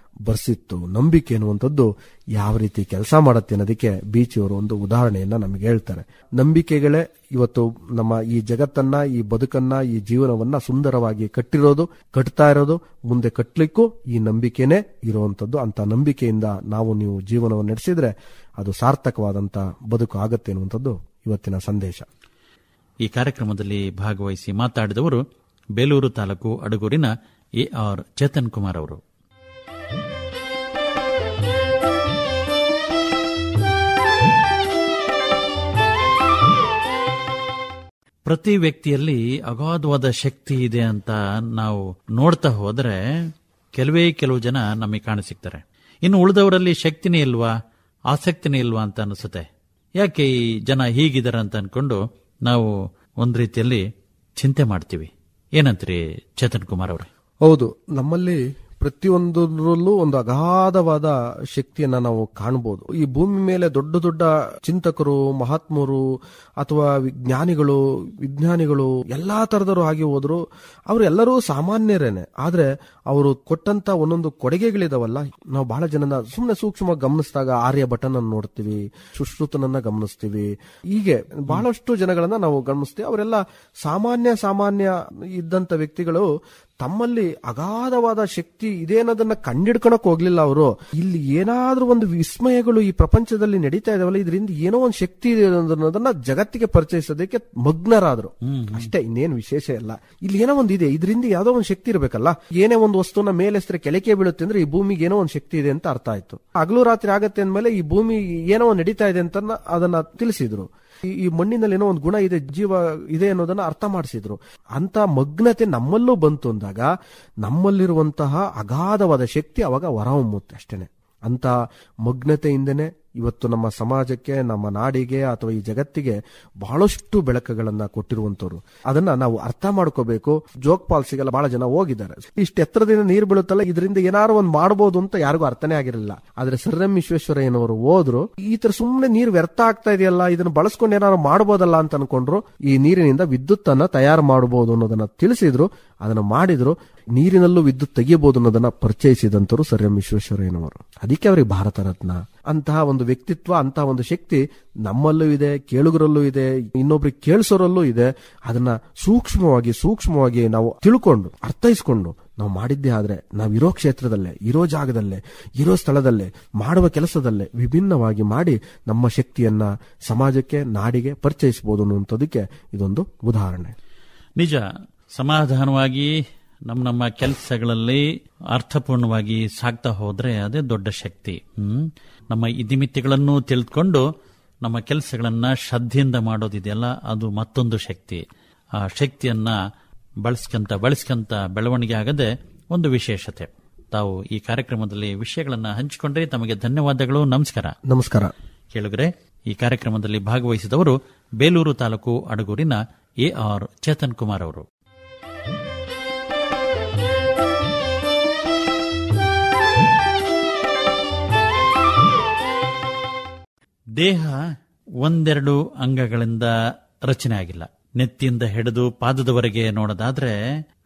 ಬರ್ಸಿತ್ತು. ನಂಬಿಕೆ ಎನ್ನುವಂಥದ್ದು ಯಾವ ರೀತಿ ಕೆಲಸ ಮಾಡುತ್ತೆ ಅನ್ನೋದಕ್ಕೆ ಬೀಚಿಯವರು ಒಂದು ಉದಾಹರಣೆಯನ್ನ ನಮಗೆ ಹೇಳ್ತಾರೆ. ನಂಬಿಕೆಗಳೇ ಇವತ್ತು ನಮ್ಮ ಈ ಜಗತ್ತನ್ನ, ಈ ಬದುಕನ್ನ, ಈ ಜೀವನವನ್ನ ಸುಂದರವಾಗಿ ಕಟ್ಟಿರೋದು, ಕಟ್ತಾ ಇರೋದು, ಮುಂದೆ ಕಟ್ಟಲಿಕ್ಕೂ ಈ ನಂಬಿಕೆನೇ ಇರುವಂತದ್ದು. ಅಂತ ನಂಬಿಕೆಯಿಂದ ನೀವು ಜೀವನವನ್ನು ನಡೆಸಿದ್ರೆ ಅದು ಸಾರ್ಥಕವಾದಂತ ಬದುಕು ಆಗತ್ತೆ ಎನ್ನುವಂಥದ್ದು ಇವತ್ತಿನ ಸಂದೇಶ. ಈ ಕಾರ್ಯಕ್ರಮದಲ್ಲಿ ಭಾಗವಹಿಸಿ ಮಾತಾಡಿದವರು ಬೇಲೂರು ತಾಲೂಕು ಅಡಗೂರಿನ AR ಚೇತನ್ ಕುಮಾರ್ ಅವರು. ಪ್ರತಿ ವ್ಯಕ್ತಿಯಲ್ಲಿ ಅಗಾಧವಾದ ಶಕ್ತಿ ಇದೆ ಅಂತ ನಾವು ನೋಡ್ತಾ ಹೋದ್ರೆ ಕೆಲವು ಜನ ನಮಗೆ ಕಾಣಸಿಗ್ತಾರೆ. ಇನ್ನು ಉಳಿದವರಲ್ಲಿ ಶಕ್ತಿನೇ ಇಲ್ವಾ, ಆಸಕ್ತಿನೇ ಇಲ್ವಾ ಅಂತ ಅನಿಸುತ್ತೆ. ಯಾಕೆ ಈ ಜನ ಹೀಗಿದ್ದಾರೆ ಅಂತ ಅನ್ಕೊಂಡು ನಾವು ಒಂದ್ ರೀತಿಯಲ್ಲಿ ಚಿಂತೆ ಮಾಡ್ತೀವಿ. ಏನಂತೀರಿ ಚೇತನ್ ಕುಮಾರ್ ಅವರೇ? ಹೌದು, ನಮ್ಮಲ್ಲಿ ಪ್ರತಿಯೊಂದರಲ್ಲೂ ಒಂದು ಅಗಾಧವಾದ ಶಕ್ತಿಯನ್ನ ನಾವು ಕಾಣಬಹುದು. ಈ ಭೂಮಿ ಮೇಲೆ ದೊಡ್ಡ ದೊಡ್ಡ ಚಿಂತಕರು, ಮಹಾತ್ಮರು ಅಥವಾ ವಿಜ್ಞಾನಿಗಳು ಎಲ್ಲಾ ತರದವರು ಆಗಿ ಹೋದ್ರು. ಅವರೆಲ್ಲರೂ ಸಾಮಾನ್ಯರೇನೆ. ಆದ್ರೆ ಅವರು ಕೊಟ್ಟಂತ ಒಂದೊಂದು ಕೊಡುಗೆಗಳಿದಾವಲ್ಲ, ನಾವು ಬಹಳ ಜನನ ಸುಮ್ಮನೆ ಸೂಕ್ಷ್ಮವಾಗಿ ಗಮನಿಸಿದಾಗ ಆರ್ಯಭಟನನ್ನ ನೋಡ್ತೀವಿ, ಸುಶ್ರುತನನ್ನ ಗಮನಿಸ್ತೀವಿ, ಹೀಗೆ ಬಹಳಷ್ಟು ಜನಗಳನ್ನ ನಾವು ಗಮನಿಸ್ತೀವಿ. ಅವರೆಲ್ಲ ಸಾಮಾನ್ಯ ಇದ್ದಂತ ವ್ಯಕ್ತಿಗಳು ತಮ್ಮಲ್ಲಿ ಅಗಾಧವಾದ ಶಕ್ತಿ ಇದೆ ಅನ್ನೋದನ್ನ ಕಂಡಿಡ್ಕೊಳಕ್ ಹೋಗ್ಲಿಲ್ಲ ಅವರು. ಇಲ್ಲಿ ಏನಾದ್ರೂ ಒಂದು ವಿಸ್ಮಯಗಳು ಈ ಪ್ರಪಂಚದಲ್ಲಿ ನಡೀತಾ ಇದಾವಲ್ಲ, ಇದರಿಂದ ಏನೋ ಒಂದು ಶಕ್ತಿ ಇದೆ ಅನ್ನೋದನ್ನ ಜಗತ್ತಿಗೆ ಪರಿಚಯಿಸೋದಕ್ಕೆ ಮಗ್ನರಾದ್ರು ಅಷ್ಟೇ, ಇನ್ನೇನು ವಿಶೇಷ ಇಲ್ಲ. ಇಲ್ಲಿ ಏನೋ ಒಂದು ಇದೆ, ಇದರಿಂದ ಯಾವ್ದೋ ಒಂದು ಶಕ್ತಿ ಇರಬೇಕಲ್ಲ. ಏನೇ ಒಂದು ವಸ್ತುನ ಮೇಲೆಸ್ತ್ರೆ ಕೆಳಕ್ಕೆ ಬೀಳುತ್ತೆ ಅಂದ್ರೆ ಈ ಭೂಮಿಗೆ ಏನೋ ಒಂದು ಶಕ್ತಿ ಇದೆ ಅಂತ ಅರ್ಥ ಆಯ್ತು. ಹಗಲು ರಾತ್ರಿ ಆಗತ್ತೆ ಅಂದ್ಮೇಲೆ ಈ ಭೂಮಿ ಏನೋ ಒಂದು ನಡೀತಾ ಇದೆ ಅಂತ ಅದನ್ನ ತಿಳಿಸಿದ್ರು. ಈ ಮಣ್ಣಿನಲ್ಲಿ ಏನೋ ಒಂದು ಗುಣ ಇದೆ, ಜೀವ ಇದೆ ಅನ್ನೋದನ್ನ ಅರ್ಥ ಮಾಡಿಸಿದ್ರು. ಅಂತ ಮಗ್ನತೆ ನಮ್ಮಲ್ಲೂ ಬಂತು ಅಂದಾಗ ನಮ್ಮಲ್ಲಿರುವಂತಹ ಅಗಾಧವಾದ ಶಕ್ತಿ ಅವಾಗ ಹೊರಹೊಮ್ಮುತ್ತೆ ಅಷ್ಟೇನೆ. ಅಂತ ಮಗ್ನತೆಯಿಂದನೇ ಇವತ್ತು ನಮ್ಮ ಸಮಾಜಕ್ಕೆ, ನಮ್ಮ ನಾಡಿಗೆ ಅಥವಾ ಈ ಜಗತ್ತಿಗೆ ಬಹಳಷ್ಟು ಬೆಳಕುಗಳನ್ನ ಕೊಟ್ಟಿರುವಂತವ್ರು. ಅದನ್ನ ನಾವು ಅರ್ಥ ಮಾಡ್ಕೋಬೇಕು. ಜೋಗ್ ಫಾಲ್ಸಿಗೆಲ್ಲ ಬಹಳ ಜನ ಹೋಗಿದ್ದಾರೆ. ಇಷ್ಟು ಎತ್ತರದಿಂದ ನೀರು ಬೀಳುತ್ತಲ್ಲ, ಇದರಿಂದ ಏನಾರು ಒಂದು ಮಾಡಬಹುದು ಅಂತ ಯಾರಿಗೂ ಅರ್ಥನೇ ಆಗಿರಲಿಲ್ಲ. ಆದ್ರೆ ಸರ್ ಎಂ ವಿಶ್ವೇಶ್ವರಯ್ಯನವರು ಹೋದ್ರು, ಈ ತರ ಸುಮ್ಮನೆ ನೀರು ವ್ಯರ್ಥ ಆಗ್ತಾ ಇದೆಯಲ್ಲ, ಇದನ್ನ ಬಳಸ್ಕೊಂಡು ಏನಾರು ಮಾಡಬಹುದಲ್ಲ ಅಂತ ಅನ್ಕೊಂಡ್ರು. ಈ ನೀರಿನಿಂದ ವಿದ್ಯುತ್ ಅನ್ನ ತಯಾರು ಮಾಡಬಹುದು ಅನ್ನೋದನ್ನ ತಿಳಿಸಿದ್ರು, ಅದನ್ನ ಮಾಡಿದ್ರು. ನೀರಿನಲ್ಲೂ ವಿದ್ಯುತ್ ತೆಗೆಯಬಹುದು ಅನ್ನೋದನ್ನ ಪರಿಚಯಿಸಿದಂತರು ಸರ್ ಎಂ ವಿಶ್ವೇಶ್ವರಯ್ಯನವರು. ಅದಕ್ಕೆ ಅವರಿಗೆ ಭಾರತ ರತ್ನ. ಅಂತಹ ಒಂದು ವ್ಯಕ್ತಿತ್ವ, ಅಂತಹ ಒಂದು ಶಕ್ತಿ ನಮ್ಮಲ್ಲೂ ಇದೆ, ಕೇಳುಗರಲ್ಲೂ ಇದೆ, ಇನ್ನೊಬ್ರಿಗೆ ಕೇಳಿಸೋರಲ್ಲೂ ಇದೆ. ಅದನ್ನ ಸೂಕ್ಷ್ಮವಾಗಿ ನಾವು ತಿಳ್ಕೊಂಡು ಅರ್ಥೈಸ್ಕೊಂಡು ನಾವು ಮಾಡಿದ್ದೇ ಆದ್ರೆ ನಾವು ಇರೋ ಕ್ಷೇತ್ರದಲ್ಲೇ, ಇರೋ ಜಾಗದಲ್ಲೇ, ಇರೋ ಸ್ಥಳದಲ್ಲೇ, ಮಾಡುವ ಕೆಲಸದಲ್ಲೇ ವಿಭಿನ್ನವಾಗಿ ಮಾಡಿ ನಮ್ಮ ಶಕ್ತಿಯನ್ನ ಸಮಾಜಕ್ಕೆ, ನಾಡಿಗೆ ಪರಿಚಯಿಸಬಹುದು ಅನ್ನುವಂಥದಕ್ಕೆ ಇದೊಂದು ಉದಾಹರಣೆ. ನಿಜ, ಸಮಾಧಾನವಾಗಿ ನಮ್ಮ ಕೆಲಸಗಳಲ್ಲಿ ಅರ್ಥಪೂರ್ಣವಾಗಿ ಸಾಗ್ತಾ ಹೋದ್ರೆ ಅದೇ ದೊಡ್ಡ ಶಕ್ತಿ. ನಮ್ಮ ಇತಿಮಿತಿಗಳನ್ನು ತಿಳಿದುಕೊಂಡು ನಮ್ಮ ಕೆಲಸಗಳನ್ನ ಶ್ರದ್ಧೆಯಿಂದ ಮಾಡೋದಿದೆಯಲ್ಲ, ಅದು ಮತ್ತೊಂದು ಶಕ್ತಿ. ಆ ಶಕ್ತಿಯನ್ನ ಬಳಸ್ಕಂತ ಬೆಳವಣಿಗೆ ಆಗದೆ ಒಂದು ವಿಶೇಷತೆ. ತಾವು ಈ ಕಾರ್ಯಕ್ರಮದಲ್ಲಿ ವಿಷಯಗಳನ್ನ ಹಂಚಿಕೊಂಡ್ರೆ ತಮಗೆ ಧನ್ಯವಾದಗಳು. ನಮಸ್ಕಾರ. ನಮಸ್ಕಾರ. ಕೇಳುಗರೆ, ಈ ಕಾರ್ಯಕ್ರಮದಲ್ಲಿ ಭಾಗವಹಿಸಿದವರು ಬೇಲೂರು ತಾಲೂಕು ಅಡಗೂರಿನ AR ಚೇತನ್ ಕುಮಾರ್ ಅವರು. ದೇಹ ಒಂದೆರಡು ಅಂಗಗಳಿಂದ ರಚನೆ ಆಗಿಲ್ಲ. ನೆತ್ತಿಯಿಂದ ಹಿಡಿದು ಪಾದದವರೆಗೆ ನೋಡೋದಾದ್ರೆ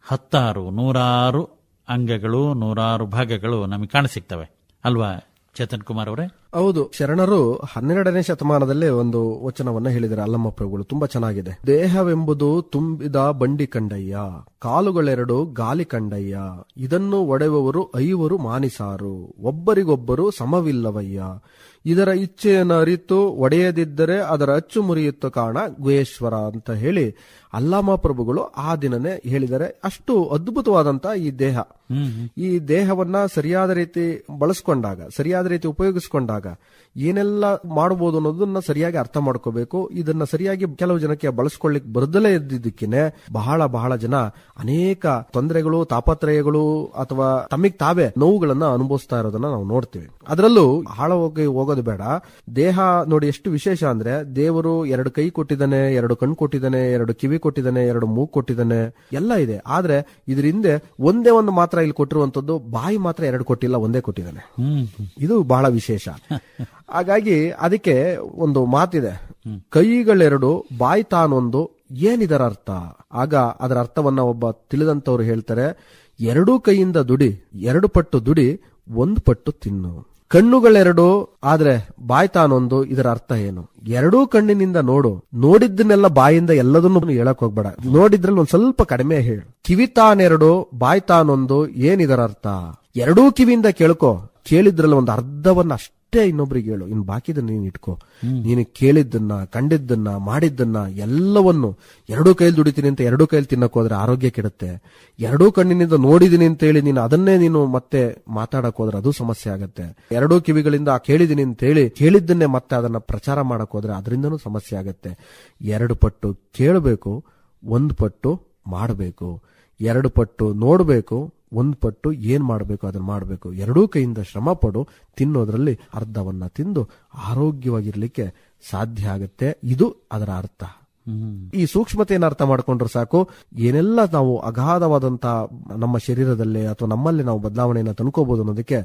100 ಅಂಗಗಳು, 100 ಭಾಗಗಳು ನಮಗೆ ಕಾಣಸಿಗ್ತವೆ ಅಲ್ವಾ ಚೇತನ್ ಕುಮಾರ್ ಅವರೇ? ಹೌದು. ಶರಣರು 12ನೇ ಶತಮಾನದಲ್ಲೇ ಒಂದು ವಚನವನ್ನ ಹೇಳಿದ್ದಾರೆ, ಅಲ್ಲಮ್ಮ ಪ್ರಭುಗಳು. ತುಂಬಾ ಚೆನ್ನಾಗಿದೆ. ದೇಹವೆಂಬುದು ತುಂಬಿದ ಬಂಡಿ ಕಂಡಯ್ಯ, ಕಾಲುಗಳೆರಡು ಗಾಲಿ ಕಂಡಯ್ಯ, ಇದನ್ನು ಒಡೆಯುವವರು 5 ಮಾನಿಸಾರು, ಒಬ್ಬರಿಗೊಬ್ಬರು ಸಮವಿಲ್ಲವಯ್ಯ, ಇದರ ಇಚ್ಛೆಯನ್ನು ಅರಿತು ಒಡೆಯದಿದ್ದರೆ ಅದರ ಅಚ್ಚು ಮುರಿಯುತ್ತ ಕಾಣ ಗುಹೇಶ್ವರ ಅಂತ ಹೇಳಿ ಅಲ್ಲಮ್ಮ ಪ್ರಭುಗಳು ಆ ದಿನನೇ ಹೇಳಿದರೆ. ಅಷ್ಟು ಅದ್ಭುತವಾದಂತ ಈ ದೇಹ, ಈ ದೇಹವನ್ನ ಸರಿಯಾದ ರೀತಿ ಬಳಸ್ಕೊಂಡಾಗ, ಸರಿಯಾದ ರೀತಿ ಉಪಯೋಗಿಸ್ಕೊಂಡಾಗ ಏನೆಲ್ಲ ಮಾಡಬಹುದು ಅನ್ನೋದನ್ನ ಸರಿಯಾಗಿ ಅರ್ಥ ಮಾಡ್ಕೋಬೇಕು. ಇದನ್ನ ಸರಿಯಾಗಿ ಕೆಲವು ಜನಕ್ಕೆ ಬಳಸ್ಕೊಳ್ಳಿಕ್ ಬರದಲೇ ಇದ್ದಿದ್ದಕ್ಕೇನೆ ಬಹಳ ಜನ ಅನೇಕ ತೊಂದರೆಗಳು, ತಾಪತ್ರಯಗಳು ಅಥವಾ ತಮ್ಮಿಗೆ ತಾವೇ ನೋವುಗಳನ್ನ ಅನುಭವಿಸ್ತಾ ಇರೋದನ್ನ ನಾವು ನೋಡ್ತೀವಿ. ಅದರಲ್ಲೂ ಆಳವಾಗಿ ಹೋಗೋದು ಬೇಡ. ದೇಹ ನೋಡಿ ಎಷ್ಟು ವಿಶೇಷ ಅಂದ್ರೆ, ದೇವರು 2 ಕೈ ಕೊಟ್ಟಿದ್ದಾನೆ, 2 ಕಣ್ಣು ಕೊಟ್ಟಿದ್ದಾನೆ, 2 ಕಿವಿ ಕೊಟ್ಟಿದ್ದಾನೆ, 2 ಮೂಗು ಕೊಟ್ಟಿದ್ದಾನೆ, ಎಲ್ಲ ಇದೆ. ಆದ್ರೆ ಇದ್ರ ಹಿಂದೆ ಒಂದೇ ಒಂದು ಮಾತ್ರ ಇಲ್ಲಿ ಕೊಟ್ಟಿರುವಂತದ್ದು, ಬಾಯಿ ಮಾತ್ರ 2 ಕೊಟ್ಟಿಲ್ಲ, ಒಂದೇ ಕೊಟ್ಟಿದ್ದಾನೆ. ಇದು ಬಹಳ ವಿಶೇಷ. ಹಾಗಾಗಿ ಅದಕ್ಕೆ ಒಂದು ಮಾತಿದೆ, ಕೈಗಳೆರಡು ಬಾಯಿ ತಾನೊಂದು, ಏನಿದರ ಅರ್ಥ? ಆಗ ಅದರ ಅರ್ಥವನ್ನ ಒಬ್ಬ ತಿಳಿದಂತವ್ರು ಹೇಳ್ತಾರೆ, 2 ಕೈಯಿಂದ ದುಡಿ, 2 ಪಟ್ಟು ದುಡಿ, 1 ಪಟ್ಟು ತಿನ್ನು. ಕಣ್ಣುಗಳೆರಡು ಆದ್ರೆ ಬಾಯಿ ತಾನೊಂದು, ಇದರ ಅರ್ಥ ಏನು? 2 ಕಣ್ಣಿನಿಂದ ನೋಡು, ನೋಡಿದ್ದನ್ನೆಲ್ಲ ಬಾಯಿಂದ ಎಲ್ಲದನ್ನು ಹೇಳಕ್ ಹೋಗ್ಬೇಡ, ನೋಡಿದ್ರಲ್ಲಿ ಒಂದ್ ಸ್ವಲ್ಪ ಕಡಿಮೆ ಹೇಳು. ಕಿವಿ ತಾನೆರಡು ಬಾಯಿ ತಾನೊಂದು, ಏನಿದರ ಅರ್ಥ? 2 ಕಿವಿಯಿಂದ ಕೇಳ್ಕೊ, ಕೇಳಿದ್ರಲ್ಲಿ ಒಂದು ಅರ್ಧವನ್ನ ಇನ್ನೊಬ್ರಿಗೆ ಹೇಳು, ಇನ್ ಬಾಕಿದನ್ನ ನೀನು ಇಟ್ಕೋ. ನೀನು ಕೇಳಿದ್ದನ್ನ, ಕಂಡಿದ್ದನ್ನ, ಮಾಡಿದ್ದನ್ನ ಎಲ್ಲವನ್ನು ಎರಡೂ ಕೈಲಿ ದುಡಿತೀನಿ ಅಂತ ಎರಡೂ ಕೈಲಿ ತಿನ್ನಕ್ ಹೋದ್ರೆ ಆರೋಗ್ಯ ಕೆಡುತ್ತೆ. ಎರಡೂ ಕಣ್ಣಿನಿಂದ ನೋಡಿದೀನಿ ಅಂತ ಹೇಳಿ ನೀನು ಅದನ್ನೇ ನೀನು ಮತ್ತೆ ಮಾತಾಡಕ್ ಹೋದ್ರೆ ಅದು ಸಮಸ್ಯೆ ಆಗತ್ತೆ. ಎರಡೂ ಕಿವಿಗಳಿಂದ ಕೇಳಿದೀನಿ ಅಂತ ಹೇಳಿ ಕೇಳಿದ್ದನ್ನೇ ಮತ್ತೆ ಅದನ್ನ ಪ್ರಚಾರ ಮಾಡಕ್ ಹೋದ್ರೆ ಅದರಿಂದನೂ ಸಮಸ್ಯೆ ಆಗತ್ತೆ. 2 ಪಟ್ಟು ಕೇಳಬೇಕು, 1 ಪಟ್ಟು ಮಾಡಬೇಕು. 2 ಪಟ್ಟು ನೋಡಬೇಕು, 1 ಪಟ್ಟು ಏನ್ ಮಾಡಬೇಕು ಅದನ್ನ ಮಾಡಬೇಕು. ಎರಡೂ ಕೈಯಿಂದ ಶ್ರಮ ಪಡು, ತಿನ್ನೋದ್ರಲ್ಲಿ ಅರ್ಧವನ್ನ ತಿಂದು ಆರೋಗ್ಯವಾಗಿರ್ಲಿಕ್ಕೆ ಸಾಧ್ಯ ಆಗತ್ತೆ. ಇದು ಅದರ ಅರ್ಥ. ಈ ಸೂಕ್ಷ್ಮತೆಯನ್ನು ಅರ್ಥ ಮಾಡ್ಕೊಂಡ್ರೆ ಸಾಕು. ಏನೆಲ್ಲ ನಾವು ಅಗಾಧವಾದಂತ ನಮ್ಮ ಶರೀರದಲ್ಲೇ ಅಥವಾ ನಮ್ಮಲ್ಲಿ ನಾವು ಬದಲಾವಣೆಯನ್ನು ತಂದ್ಕೋಬಹುದು ಅನ್ನೋದಕ್ಕೆ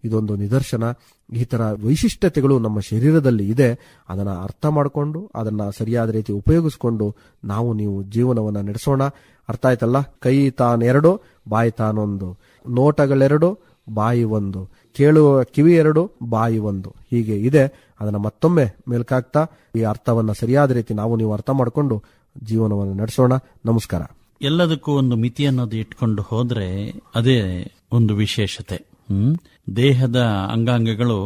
ಇದೊಂದು ನಿದರ್ಶನ. ಈ ತರ ವೈಶಿಷ್ಟ್ಯತೆಗಳು ನಮ್ಮ ಶರೀರದಲ್ಲಿ ಇದೆ. ಅದನ್ನ ಅರ್ಥ ಮಾಡಿಕೊಂಡು ಅದನ್ನ ಸರಿಯಾದ ರೀತಿ ಉಪಯೋಗಿಸ್ಕೊಂಡು ನೀವು ಜೀವನವನ್ನ ನಡೆಸೋಣ. ಅರ್ಥ ಆಯ್ತಲ್ಲ? ಕೈ ತಾನೆರಡು, ಬಾಯಿ ತಾನೊಂದು, ನೋಟಗಳೆರಡು, ಬಾಯಿ ಒಂದು, ಕೇಳುವ ಕಿವಿ 2, ಬಾಯಿ 1, ಹೀಗೆ ಇದೆ. ಅದನ್ನ ಮತ್ತೊಮ್ಮೆ ಮೇಲ್ಕಾಗ್ತಾ ಈ ಅರ್ಥವನ್ನ ಸರಿಯಾದ ರೀತಿ ನೀವು ಅರ್ಥ ಮಾಡಿಕೊಂಡು ಜೀವನವನ್ನು ನಡೆಸೋಣ. ನಮಸ್ಕಾರ. ಎಲ್ಲದಕ್ಕೂ ಒಂದು ಮಿತಿ ಅನ್ನೋದು ಇಟ್ಕೊಂಡು ಹೋದ್ರೆ ಅದೇ ಒಂದು ವಿಶೇಷತೆ. ದೇಹದ ಅಂಗಾಂಗಗಳು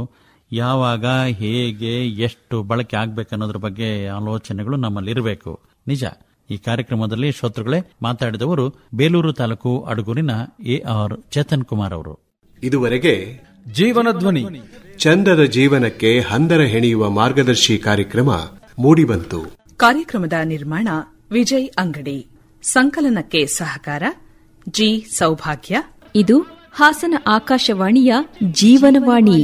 ಯಾವಾಗ, ಹೇಗೆ, ಎಷ್ಟು ಬಳಕೆ ಆಗ್ಬೇಕನ್ನೋದ್ರ ಬಗ್ಗೆ ಆಲೋಚನೆಗಳು ನಮ್ಮಲ್ಲಿರಬೇಕು. ನಿಜ. ಈ ಕಾರ್ಯಕ್ರಮದಲ್ಲಿ ಶ್ರೋತೃಗಳೇ ಮಾತಾಡಿದವರು ಬೇಲೂರು ತಾಲೂಕು ಅಡಗೂರಿನ AR ಚೇತನ್ ಕುಮಾರ್ ಅವರು. ಇದುವರೆಗೆ ಜೀವನ ಧ್ವನಿ, ಚಂದದ ಜೀವನಕ್ಕೆ ಹಂದರ ಹೆಣೆಯುವ ಮಾರ್ಗದರ್ಶಿ ಕಾರ್ಯಕ್ರಮ ಮೂಡಿಬಂತು. ಕಾರ್ಯಕ್ರಮದ ನಿರ್ಮಾಣ ವಿಜಯ್ ಅಂಗಡಿ, ಸಂಕಲನಕ್ಕೆ ಸಹಕಾರ G. ಸೌಭಾಗ್ಯ. ಇದು ಹಾಸನ ಆಕಾಶವಾಣಿಯ ಜೀವನವಾಣಿ.